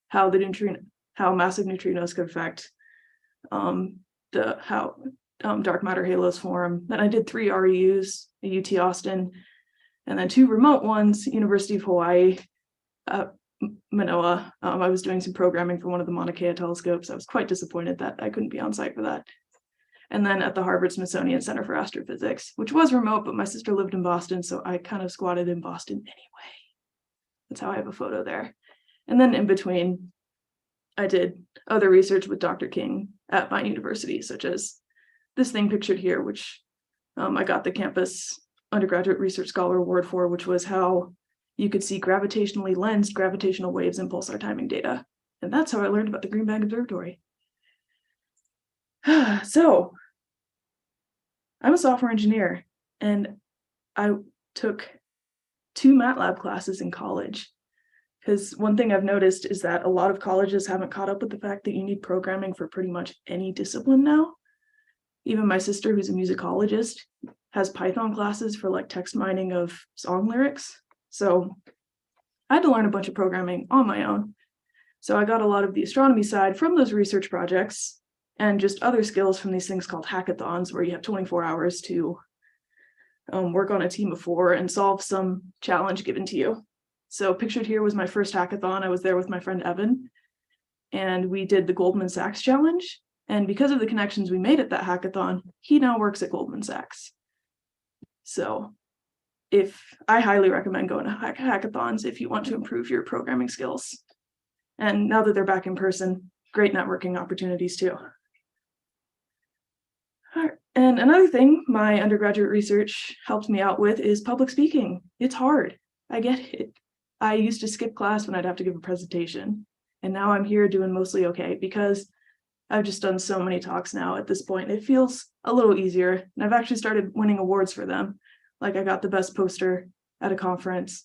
how massive neutrinos could affect how dark matter halos form. Then I did 3 REUs at UT Austin, and then 2 remote ones, University of Hawaii, Manoa. I was doing some programming for one of the Mauna Kea telescopes. I was quite disappointed that I couldn't be on site for that. And then at the Harvard Smithsonian Center for Astrophysics, which was remote, but my sister lived in Boston, so I kind of squatted in Boston anyway. That's how I have a photo there. And then in between, I did other research with Dr. King at my university, such as this thing pictured here, which I got the campus undergraduate research scholar award for, which was how you could see gravitationally lensed gravitational waves in pulsar timing data. And that's how I learned about the Green Bank Observatory. So I'm a software engineer, and I took 2 MATLAB classes in college. Because one thing I've noticed is that a lot of colleges haven't caught up with the fact that you need programming for pretty much any discipline now. Even my sister, who's a musicologist, has Python classes for like text mining of song lyrics. So I had to learn a bunch of programming on my own. So I got a lot of the astronomy side from those research projects, and just other skills from these things called hackathons, where you have 24 hours to work on a team of 4 and solve some challenge given to you. So pictured here was my first hackathon. I was there with my friend Evan, and we did the Goldman Sachs challenge. And because of the connections we made at that hackathon, he now works at Goldman Sachs. So I highly recommend going to hackathons if you want to improve your programming skills. And now that they're back in person, great networking opportunities too. And another thing my undergraduate research helped me out with is public speaking. It's hard. I get it. I used to skip class when I'd have to give a presentation, and now I'm here doing mostly okay because I've just done so many talks now at this point. It feels a little easier, and I've actually started winning awards for them. Like I got the best poster at a conference,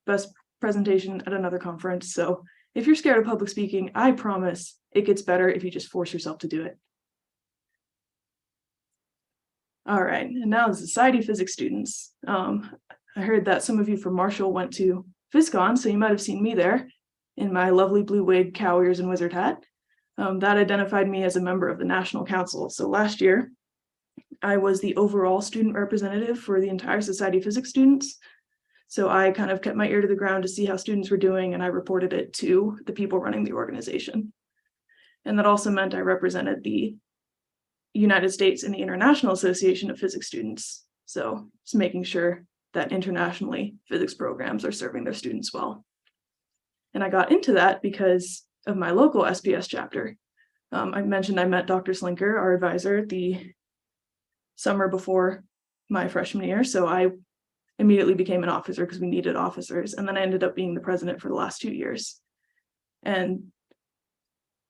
best presentation at another conference. So if you're scared of public speaking, I promise it gets better if you just force yourself to do it. All right, and now the Society of Physics students. I heard that some of you from Marshall went to PhysCon, so you might have seen me there in my lovely blue wig, cow ears, and wizard hat. That identified me as a member of the National Council. So last year, I was the overall student representative for the entire Society of Physics students. So I kind of kept my ear to the ground to see how students were doing, and I reported it to the people running the organization. And that also meant I represented the United States and the International Association of Physics Students. So just making sure that internationally physics programs are serving their students well. And I got into that because of my local SPS chapter. I mentioned I met Dr. Slinker, our advisor, the summer before my freshman year. So I immediately became an officer because we needed officers. And then I ended up being the president for the last 2 years. And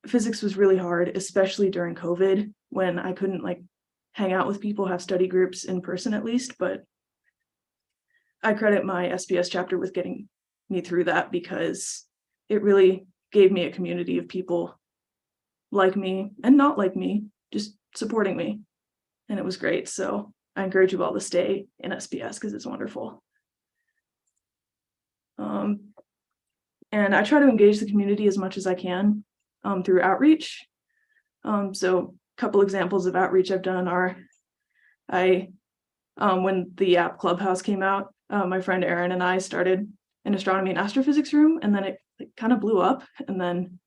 physics was really hard, especially during COVID, when I couldn't like hang out with people, have study groups in person at least. But I credit my SPS chapter with getting me through that, because it really gave me a community of people like me and not like me, just supporting me. And it was great. So I encourage you all to stay in SPS because it's wonderful. And I try to engage the community as much as I can through outreach. So a couple examples of outreach I've done are, when the app Clubhouse came out, my friend Erin and I started an astronomy and astrophysics room, and then it kind of blew up. And then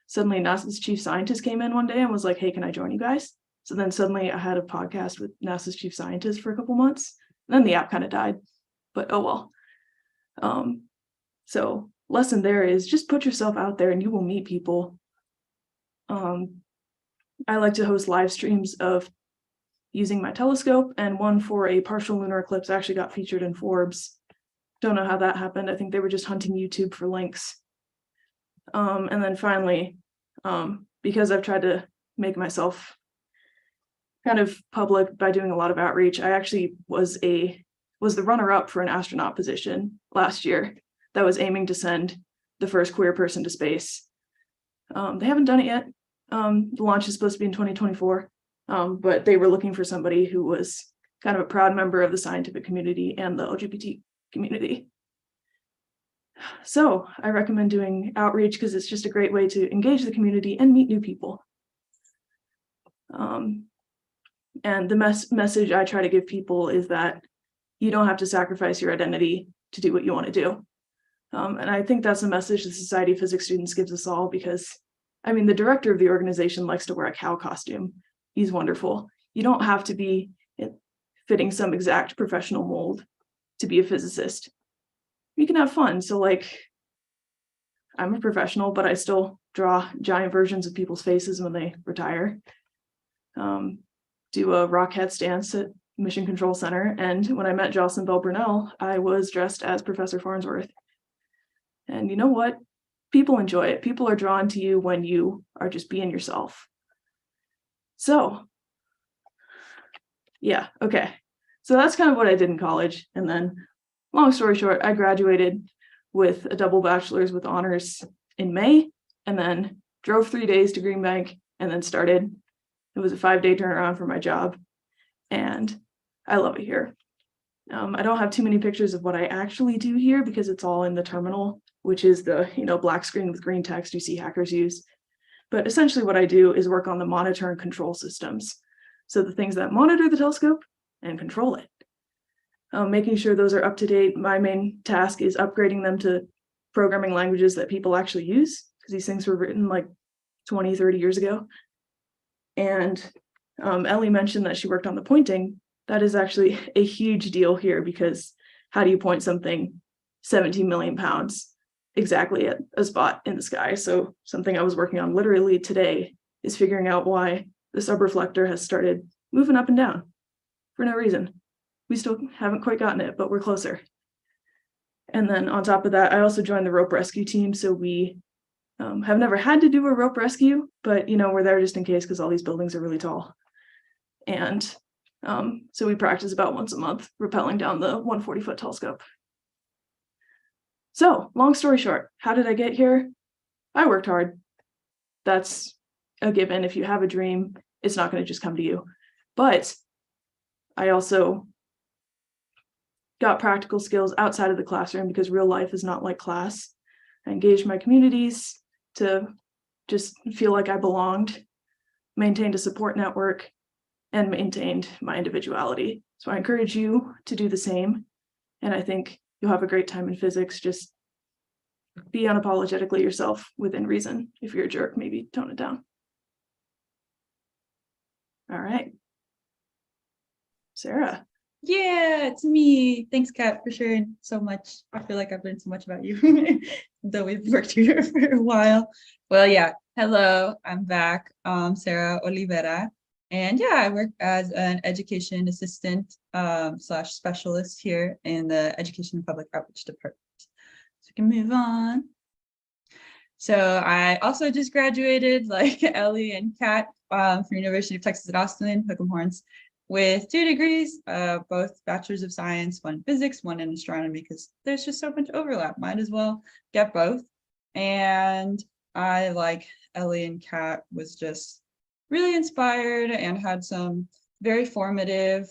suddenly NASA's chief scientist came in one day and was like, hey, can I join you guys? So then suddenly I had a podcast with NASA's chief scientist for a couple months. And then the app kind of died, but oh well. So lesson there is just put yourself out there and you will meet people. I like to host live streams of using my telescope, and one for a partial lunar eclipse actually got featured in Forbes. Don't know how that happened. I think they were just hunting YouTube for links. And then finally, because I've tried to make myself kind of public by doing a lot of outreach, I actually was the runner-up for an astronaut position last year that was aiming to send the first queer person to space. They haven't done it yet. The launch is supposed to be in 2024, but they were looking for somebody who was kind of a proud member of the scientific community and the LGBT community. So I recommend doing outreach because it's just a great way to engage the community and meet new people. And the message I try to give people is that you don't have to sacrifice your identity to do what you want to do. And I think that's a message the Society of Physics Students gives us all, because, I mean, the director of the organization likes to wear a cow costume. He's wonderful. You don't have to be fitting some exact professional mold to be a physicist. You can have fun. So like, I'm a professional, but I still draw giant versions of people's faces when they retire. Do a rock head stance at Mission Control Center. And when I met Jocelyn Bell Brunel, I was dressed as Professor Farnsworth. And you know what? People enjoy it. People are drawn to you when you are just being yourself. So, yeah, okay. So that's kind of what I did in college. And then, long story short, I graduated with a double bachelor's with honors in May, and then drove 3 days to Green Bank, and then started. It was a 5-day turnaround for my job, and I love it here. I don't have too many pictures of what I actually do here because it's all in the terminal, which is the black screen with green text you see hackers use. But essentially what I do is work on the monitor and control systems. So the things that monitor the telescope and control it. Making sure those are up to date. My main task is upgrading them to programming languages that people actually use, because these things were written like 20, 30 years ago. And Ellie mentioned that she worked on the pointing. That is actually a huge deal here, because how do you point something 17 million pounds exactly at a spot in the sky? So something I was working on literally today is figuring out why the subreflector has started moving up and down for no reason. We still haven't quite gotten it, but we're closer. And then on top of that, I also joined the rope rescue team. So we have never had to do a rope rescue, but we're there just in case, because all these buildings are really tall. And so we practice about once a month, rappelling down the 140-foot telescope. So long story short, how did I get here? I worked hard. That's a given. If you have a dream, it's not going to just come to you. But I also got practical skills outside of the classroom, because real life is not like class. I engaged my communities to just feel like I belonged, maintained a support network, and maintained my individuality. So I encourage you to do the same. And I think you'll have a great time in physics. Just be unapologetically yourself within reason. If you're a jerk, maybe tone it down. All right. Sarah. Yeah, it's me. Thanks, Kat, for sharing so much. I feel like I've learned so much about you, though we've worked here for a while. Well, yeah. Hello, I'm back. Sarah Oliveira. And yeah, I work as an education assistant slash specialist here in the Education and Public Outreach Department. So we can move on. So I also just graduated, like Ellie and Kat, from University of Texas at Austin, Hook'em Horns, with 2 degrees, both bachelors of science, one in physics, one in astronomy, because there's just so much overlap. Might as well get both. And I, like Ellie and Kat, was just really inspired and had some very formative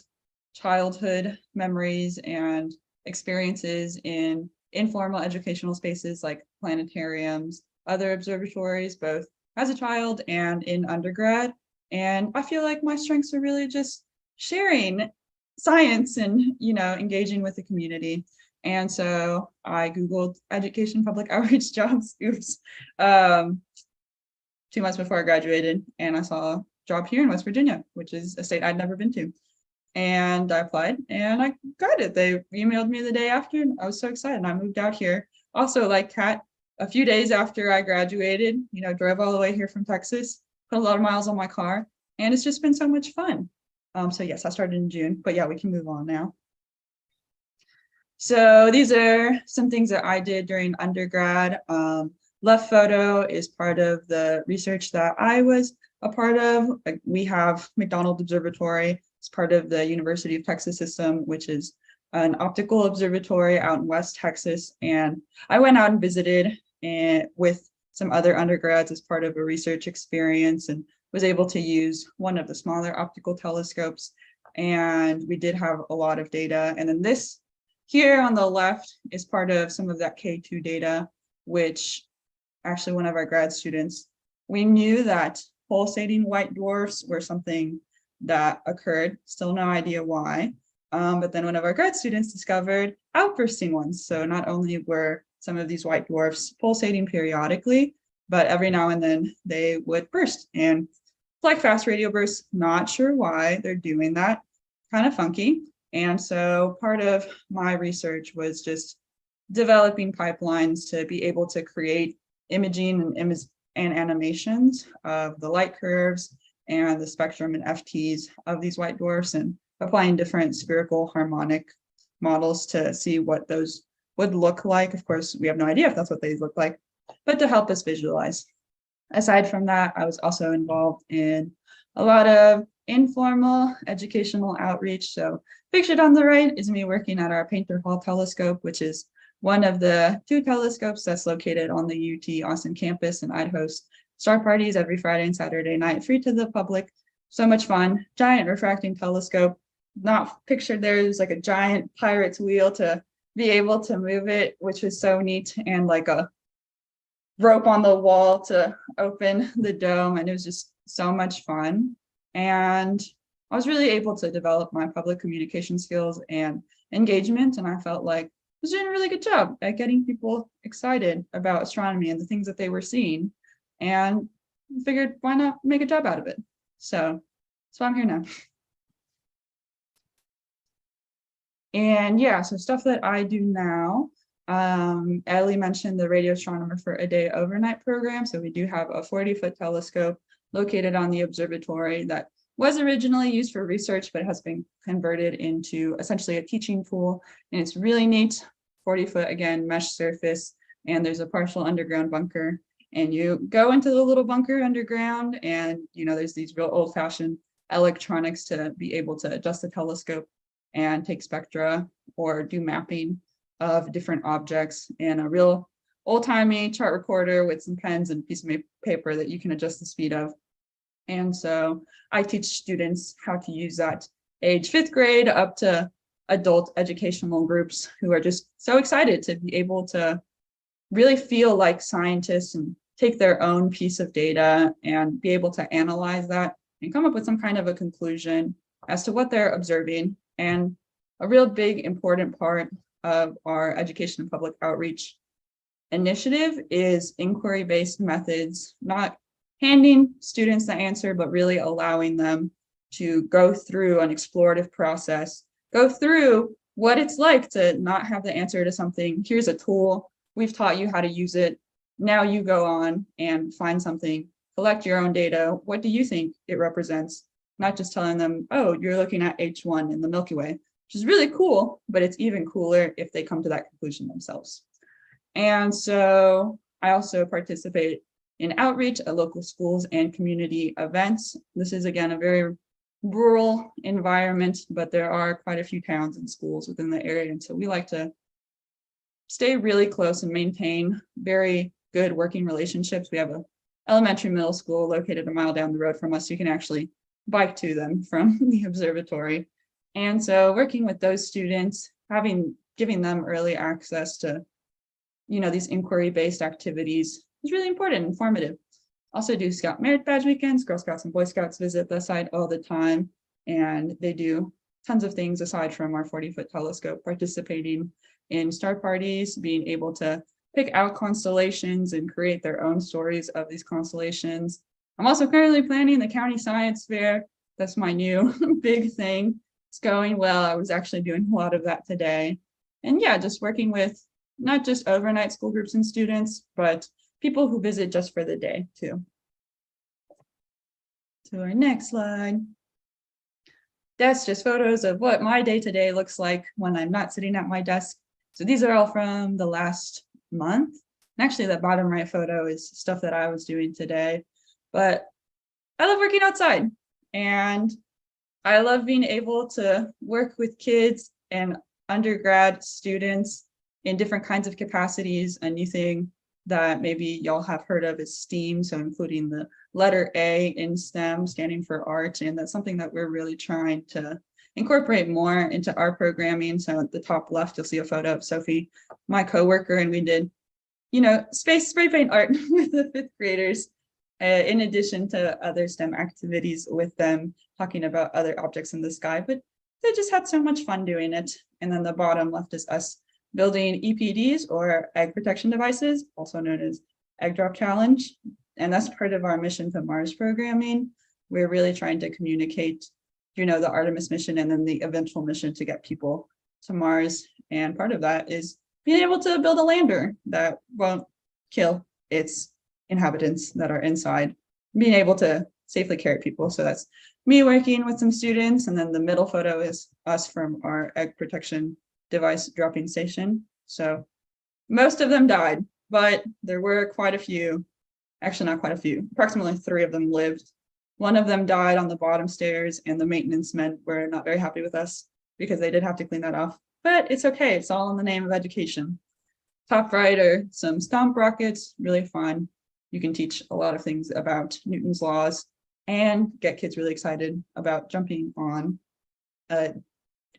childhood memories and experiences in informal educational spaces like planetariums, other observatories, both as a child and in undergrad. And I feel like my strengths are really just sharing science and, you know, engaging with the community. And so I Googled education public outreach jobs, 2 months before I graduated, and I saw a job here in West Virginia, which is a state I'd never been to. And I applied and I got it. They emailed me the day after, and I was so excited. And I moved out here. Also, like Kat, a few days after I graduated, you know, drove all the way here from Texas, put a lot of miles on my car, and it's just been so much fun. So yes, I started in June, but yeah, we can move on now. So these are some things that I did during undergrad. Left photo is part of the research that I was a part of. Like, we have McDonald Observatory. It's part of the University of Texas system, which is an optical observatory out in West Texas. And I went out and visited with some other undergrads as part of a research experience, and was able to use one of the smaller optical telescopes. And we did have a lot of data. And then this here on the left is part of some of that K2 data, which actually one of our grad students, we knew that pulsating white dwarfs were something that occurred, still no idea why. But then one of our grad students discovered outbursting ones. So not only were some of these white dwarfs pulsating periodically, but every now and then they would burst. And it's like fast radio bursts, not sure why they're doing that, kind of funky. And so part of my research was just developing pipelines to be able to create imaging and animations of the light curves and the spectrum and FTs of these white dwarfs, and applying different spherical harmonic models to see what those would look like. Of course, we have no idea if that's what they look like, but to help us visualize. Aside from that, I was also involved in a lot of informal educational outreach. So pictured on the right is me working at our Painter Hall telescope, which is one of the 2 telescopes that's located on the UT Austin campus, and I'd host star parties every Friday and Saturday night, free to the public. So much fun. Giant refracting telescope. Not pictured there is like a giant pirate's wheel to be able to move it, which was so neat, and like a rope on the wall to open the dome, and it was just so much fun. And I was really able to develop my public communication skills and engagement, and I felt like I was doing a really good job at getting people excited about astronomy and the things that they were seeing, and figured why not make a job out of it. So I'm here now. And yeah, so stuff that I do now, Ellie mentioned the Radio Astronomer for a Day overnight program. So we do have a 40-foot telescope located on the observatory that was originally used for research, but has been converted into essentially a teaching tool. And it's really neat. 40-foot, again, mesh surface, and there's a partial underground bunker. And you go into the little bunker underground, and you know there's these real old-fashioned electronics to be able to adjust the telescope and take spectra or do mapping of different objects, and a real old-timey chart recorder with some pens and a piece of paper that you can adjust the speed of. And so I teach students how to use that, age 5th grade up to adult educational groups who are just so excited to be able to really feel like scientists and take their own piece of data and be able to analyze that and come up with some kind of a conclusion as to what they're observing. And a real big important part of our education and public outreach initiative is inquiry-based methods, not handing students the answer, but really allowing them to go through an explorative process, go through what it's like to not have the answer to something. Here's a tool, we've taught you how to use it. Now you go on and find something, collect your own data. What do you think it represents? Not just telling them, oh, you're looking at H1 in the Milky Way, which is really cool, but it's even cooler if they come to that conclusion themselves. And so I also participate in outreach at local schools and community events. This is, again, a very rural environment, but there are quite a few towns and schools within the area. And so we like to stay really close and maintain very good working relationships. We have an elementary middle school located a mile down the road from us. You can actually bike to them from the observatory. And so working with those students, giving them early access to, these inquiry-based activities is really important and informative. Also do Scout Merit Badge weekends. Girl Scouts and Boy Scouts visit the site all the time, and they do tons of things aside from our 40-foot telescope, participating in star parties, being able to pick out constellations and create their own stories of these constellations. I'm also currently planning the county science fair. That's my new big thing. It's going well. I was actually doing a lot of that today. And yeah, just working with not just overnight school groups and students, but people who visit just for the day too. To our next slide. That's just photos of what my day-to-day looks like when I'm not sitting at my desk. So these are all from the last month. And actually, the bottom right photo is stuff that I was doing today. But I love working outside, and I love being able to work with kids and undergrad students in different kinds of capacities. A new thing that maybe y'all have heard of is STEAM, so including the letter A in STEM, standing for art, and that's something that we're really trying to incorporate more into our programming. So at the top left, you'll see a photo of Sophie, my coworker, and we did, space spray paint art with the 5th graders, in addition to other STEM activities with them, talking about other objects in the sky, but they just had so much fun doing it. And then the bottom left is us building EPDs, or egg protection devices, also known as Egg Drop Challenge. And that's part of our Mission to Mars programming. We're really trying to communicate, the Artemis mission and then the eventual mission to get people to Mars. And part of that is being able to build a lander that won't kill its inhabitants that are inside, being able to safely carry people. So that's me working with some students. And then the middle photo is us from our egg protection device dropping station. So most of them died, but there were quite a few, actually not quite a few, approximately 3 of them lived. One of them died on the bottom stairs, and the maintenance men were not very happy with us because they did have to clean that off, but it's okay. It's all in the name of education. Top right are some stomp rockets, really fun. You can teach a lot of things about Newton's laws and get kids really excited about jumping on an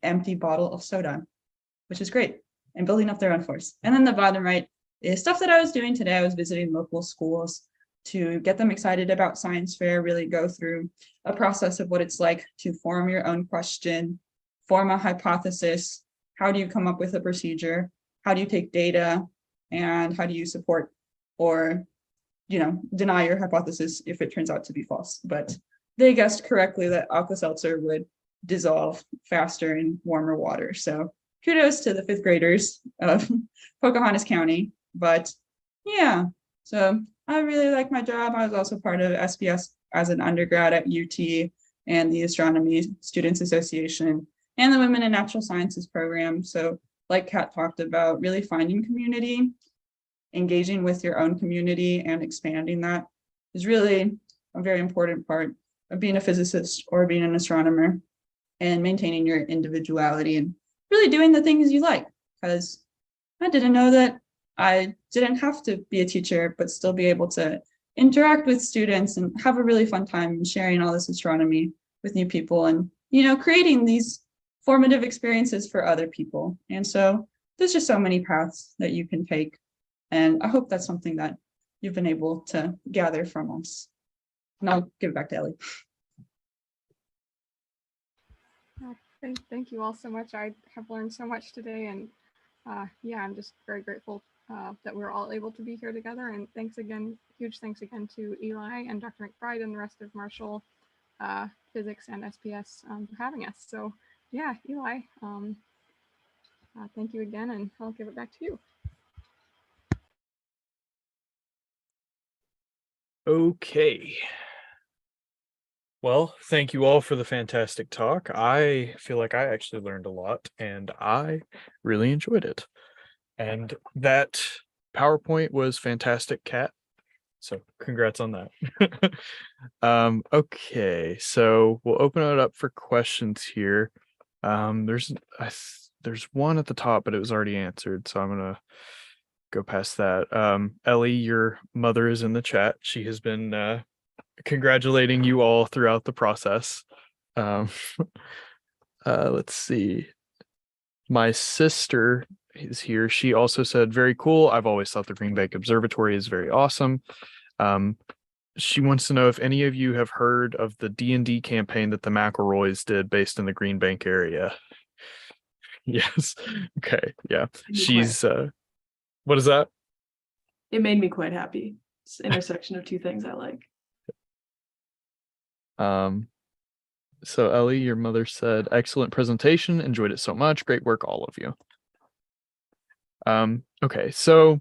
empty bottle of soda, which is great, and building up their own force. And then the bottom right is stuff that I was doing today. I was visiting local schools to get them excited about science fair, really go through a process of what it's like to form your own question, form a hypothesis. How do you come up with a procedure? How do you take data? And how do you support or, deny your hypothesis if it turns out to be false? But they guessed correctly that Alka-Seltzer would dissolve faster in warmer water. So kudos to the 5th graders of Pocahontas County. But yeah, so I really like my job. I was also part of SPS as an undergrad at UT and the Astronomy Students Association and the Women in Natural Sciences program. So like Kat talked about, really finding community, engaging with your own community and expanding that is really a very important part of being a physicist or being an astronomer, and maintaining your individuality and really doing the things you like. Because I didn't know that I didn't have to be a teacher, but still be able to interact with students and have a really fun time sharing all this astronomy with new people and, creating these formative experiences for other people. And so there's just so many paths that you can take. And I hope that's something that you've been able to gather from us. And I'll give it back to Ellie. Thank you all so much. I have learned so much today, and yeah, I'm just very grateful that we're all able to be here together. And thanks again, huge thanks again to Eli and Dr. McBride and the rest of Marshall Physics and SPS for having us. So yeah, Eli, thank you again, and I'll give it back to you. Okay. Well, thank you all for the fantastic talk. I feel like I actually learned a lot and I really enjoyed it. And that PowerPoint was fantastic, Kat. So congrats on that. Okay, so we'll open it up for questions here. There's one at the top, but it was already answered, so I'm gonna go past that. Ellie, your mother is in the chat. She has been congratulating you all throughout the process. Let's see. My sister is here. She also said, very cool. I've always thought the Green Bank Observatory is very awesome. She wants to know if any of you have heard of the D&D campaign that the McElroys did based in the Green Bank area. Yes. Okay. Yeah. She's what is that? It made me quite happy. It's the intersection of two things I like. So Ellie, your mother said, excellent presentation, enjoyed it so much. Great work, all of you. Okay, so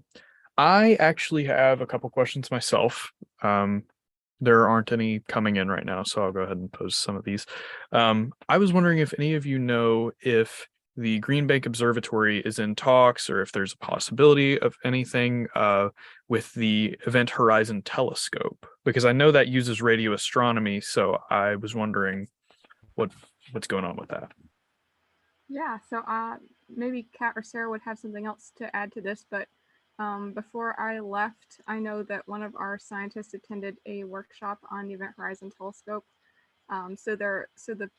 I actually have a couple questions myself. There aren't any coming in right now, so I'll go ahead and pose some of these. I was wondering if any of you know if the Green Bank Observatory is in talks or if there's a possibility of anything with the Event Horizon Telescope, because I know that uses radio astronomy, so I was wondering what's going on with that. Yeah, so maybe Kat or Sarah would have something else to add to this, but before I left, I know that one of our scientists attended a workshop on the Event Horizon Telescope. So the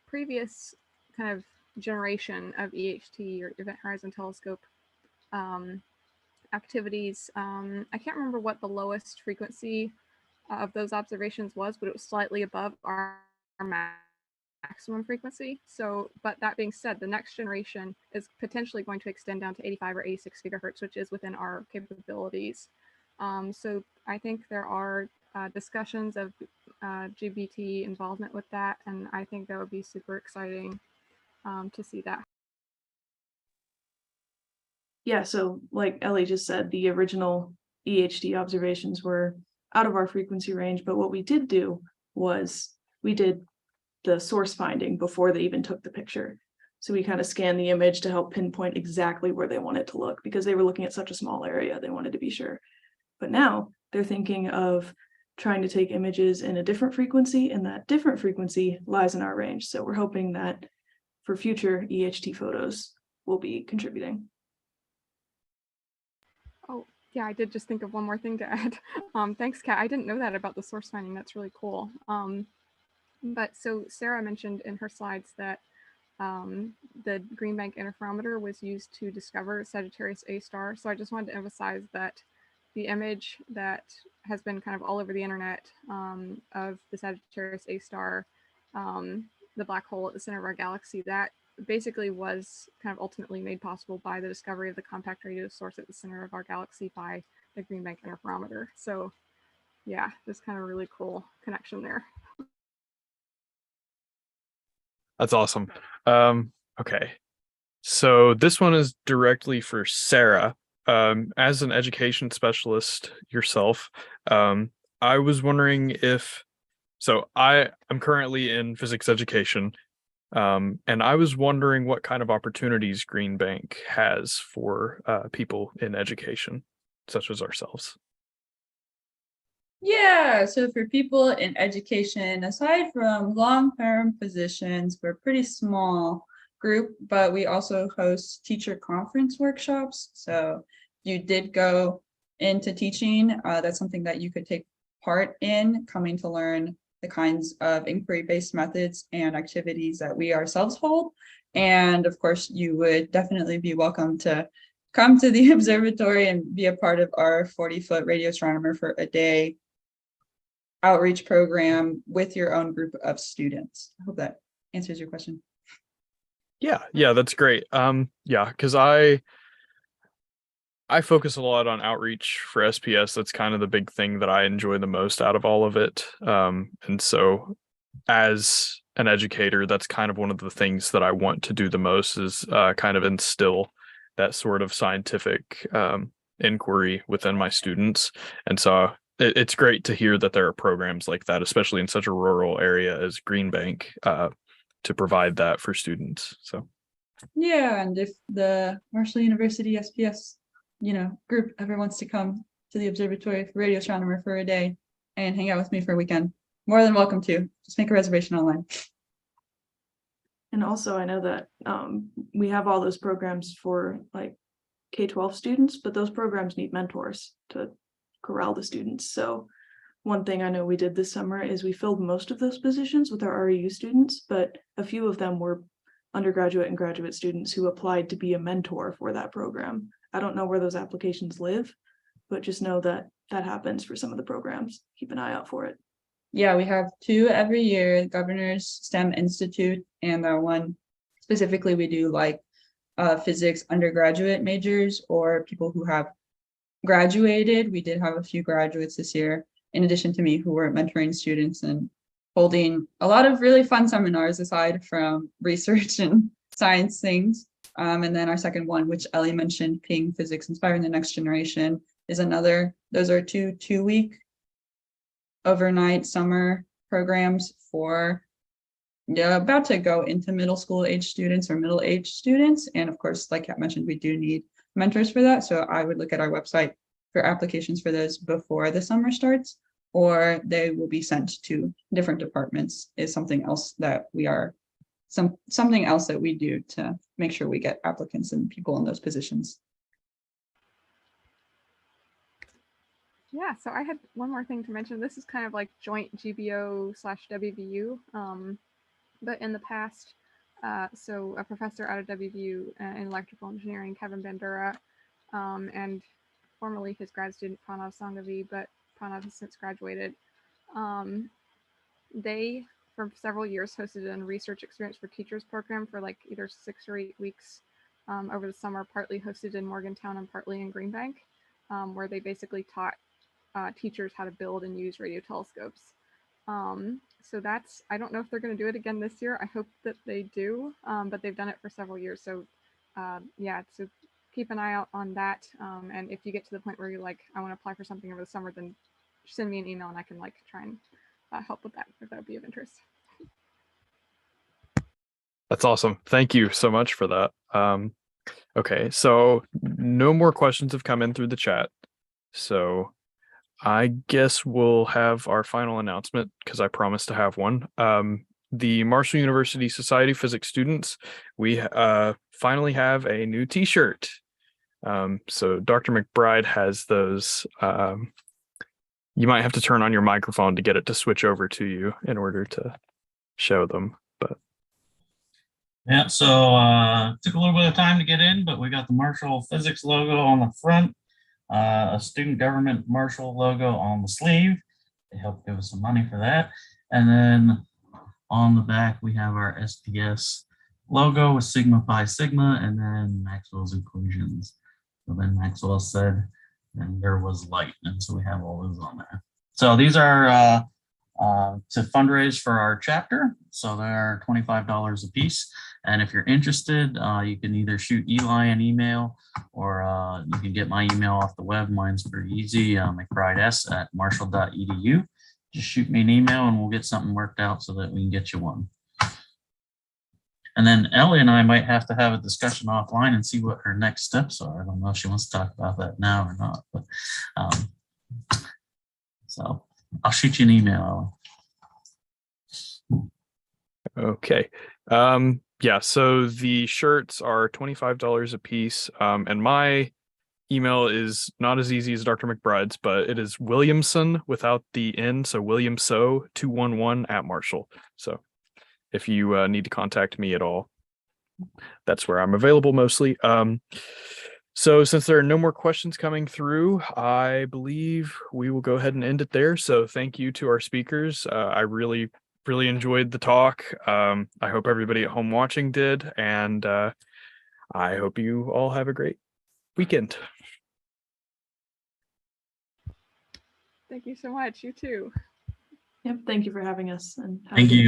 previous kind of generation of EHT or Event Horizon Telescope activities, I can't remember what the lowest frequency of those observations was, but it was slightly above our maximum frequency. So, but that being said, the next generation is potentially going to extend down to 85 or 86 gigahertz, which is within our capabilities. So I think there are discussions of GBT involvement with that, and I think that would be super exciting to see that. Yeah, so like Ellie just said, the original EHD observations were out of our frequency range, but what we did do was we did the source finding before they even took the picture. So we kind of scanned the image to help pinpoint exactly where they wanted to look, because they were looking at such a small area, they wanted to be sure. But now they're thinking of trying to take images in a different frequency, and that different frequency lies in our range. So we're hoping that for future EHT photos, we'll be contributing. Oh, yeah, I did just think of one more thing to add. Thanks, Kat. I didn't know that about the source finding. That's really cool. But so Sarah mentioned in her slides that the Green Bank interferometer was used to discover Sagittarius A star. So I just wanted to emphasize that the image that has been kind of all over the internet of the Sagittarius A star, the black hole at the center of our galaxy, that basically was kind of ultimately made possible by the discovery of the compact radio source at the center of our galaxy by the Green Bank interferometer. So yeah, just kind of really cool connection there. That's awesome. Okay, so this one is directly for Sarah. As an education specialist yourself, I was wondering if, so I am currently in physics education, and I was wondering what kind of opportunities Green Bank has for people in education, such as ourselves. Yeah, so for people in education, aside from long-term positions, we're a pretty small group, but we also host teacher conference workshops. So if you did go into teaching, that's something that you could take part in, coming to learn the kinds of inquiry-based methods and activities that we ourselves hold. And of course, you would definitely be welcome to come to the observatory and be a part of our 40-foot radio astronomer for a day outreach program with your own group of students. I hope that answers your question. Yeah, that's great. Yeah, because I focus a lot on outreach for SPS. That's kind of the big thing that I enjoy the most out of all of it. And so as an educator, that's kind of one of the things that I want to do the most is kind of instill that sort of scientific inquiry within my students. And so it's great to hear that there are programs like that, especially in such a rural area as Green Bank, to provide that for students. So Yeah, and if the Marshall University SPS, group ever wants to come to the observatory for radio astronomer for a day and hang out with me for a weekend, more than welcome to. Just make a reservation online. And also, I know that we have all those programs for like K-12 students, but those programs need mentors to corral the students. So one thing I know we did this summer is we filled most of those positions with our REU students, but a few of them were undergraduate and graduate students who applied to be a mentor for that program. I don't know where those applications live, but just know that that happens for some of the programs. Keep an eye out for it. Yeah, we have 2 every year, Governor's STEM Institute, and one specifically we do like physics undergraduate majors or people who have graduated. We did have a few graduates this year, in addition to me, who were mentoring students and holding a lot of really fun seminars aside from research and science things. And then our second one, which Ellie mentioned, Ping Physics Inspiring the Next Generation, is another. Those are 2-week overnight summer programs for about to go into middle school age students or middle age students. And of course, like Kat mentioned, we do need mentors for that. So I would look at our website for applications for those before the summer starts, or they will be sent to different departments is something else that we are something else that we do to make sure we get applicants and people in those positions. Yeah, so I had one more thing to mention. This is kind of like joint GBO/WVU, but in the past, so a professor out of WVU in electrical engineering, Kevin Bandura, and formerly his grad student Pranav Sanghavi, but Pranav has since graduated. They, for several years, hosted a research experience for teachers program for like either 6 or 8 weeks over the summer, partly hosted in Morgantown and partly in Green Bank, where they basically taught teachers how to build and use radio telescopes. So that's, I don't know if they're going to do it again this year. I hope that they do, but they've done it for several years. So yeah, so keep an eye out on that. And if you get to the point where you're like, I want to apply for something over the summer, then send me an email and I can like try and help with that if that would be of interest. that's awesome. Thank you so much for that. Okay, so no more questions have come in through the chat. So I guess we'll have our final announcement because I promised to have one. The Marshall University Society of Physics students, we finally have a new t-shirt. So Dr. McBride has those. You might have to turn on your microphone to get it to switch over to you in order to show them. But yeah, so took a little bit of time to get in, but we got the Marshall Physics logo on the front, a student government Marshall logo on the sleeve. They helped give us some money for that. And then on the back, we have our SPS logo with Sigma Pi Sigma and then Maxwell's equations. So then Maxwell said, and there was light. And so we have all those on there. So these are to fundraise for our chapter. So they're $25 a piece. And if you're interested, you can either shoot Eli an email or you can get my email off the web. Mine's pretty easy, mcbride@marshall.edu. Just shoot me an email and we'll get something worked out so that we can get you one. And then Ellie and I might have to have a discussion offline and see what her next steps are. I don't know if she wants to talk about that now or not, but so I'll shoot you an email, Ellie. okay. Yeah, so the shirts are $25 a piece. And my email is not as easy as Dr. McBride's, but it is Williamson without the N. So Williamso211@Marshall. So if you need to contact me at all, that's where I'm available mostly. So since there are no more questions coming through, I believe we will go ahead and end it there. So thank you to our speakers. I really really enjoyed the talk. I hope everybody at home watching did, and I hope you all have a great weekend. Thank you so much. You too. Yep, thank you for having us, and have a Thank good you.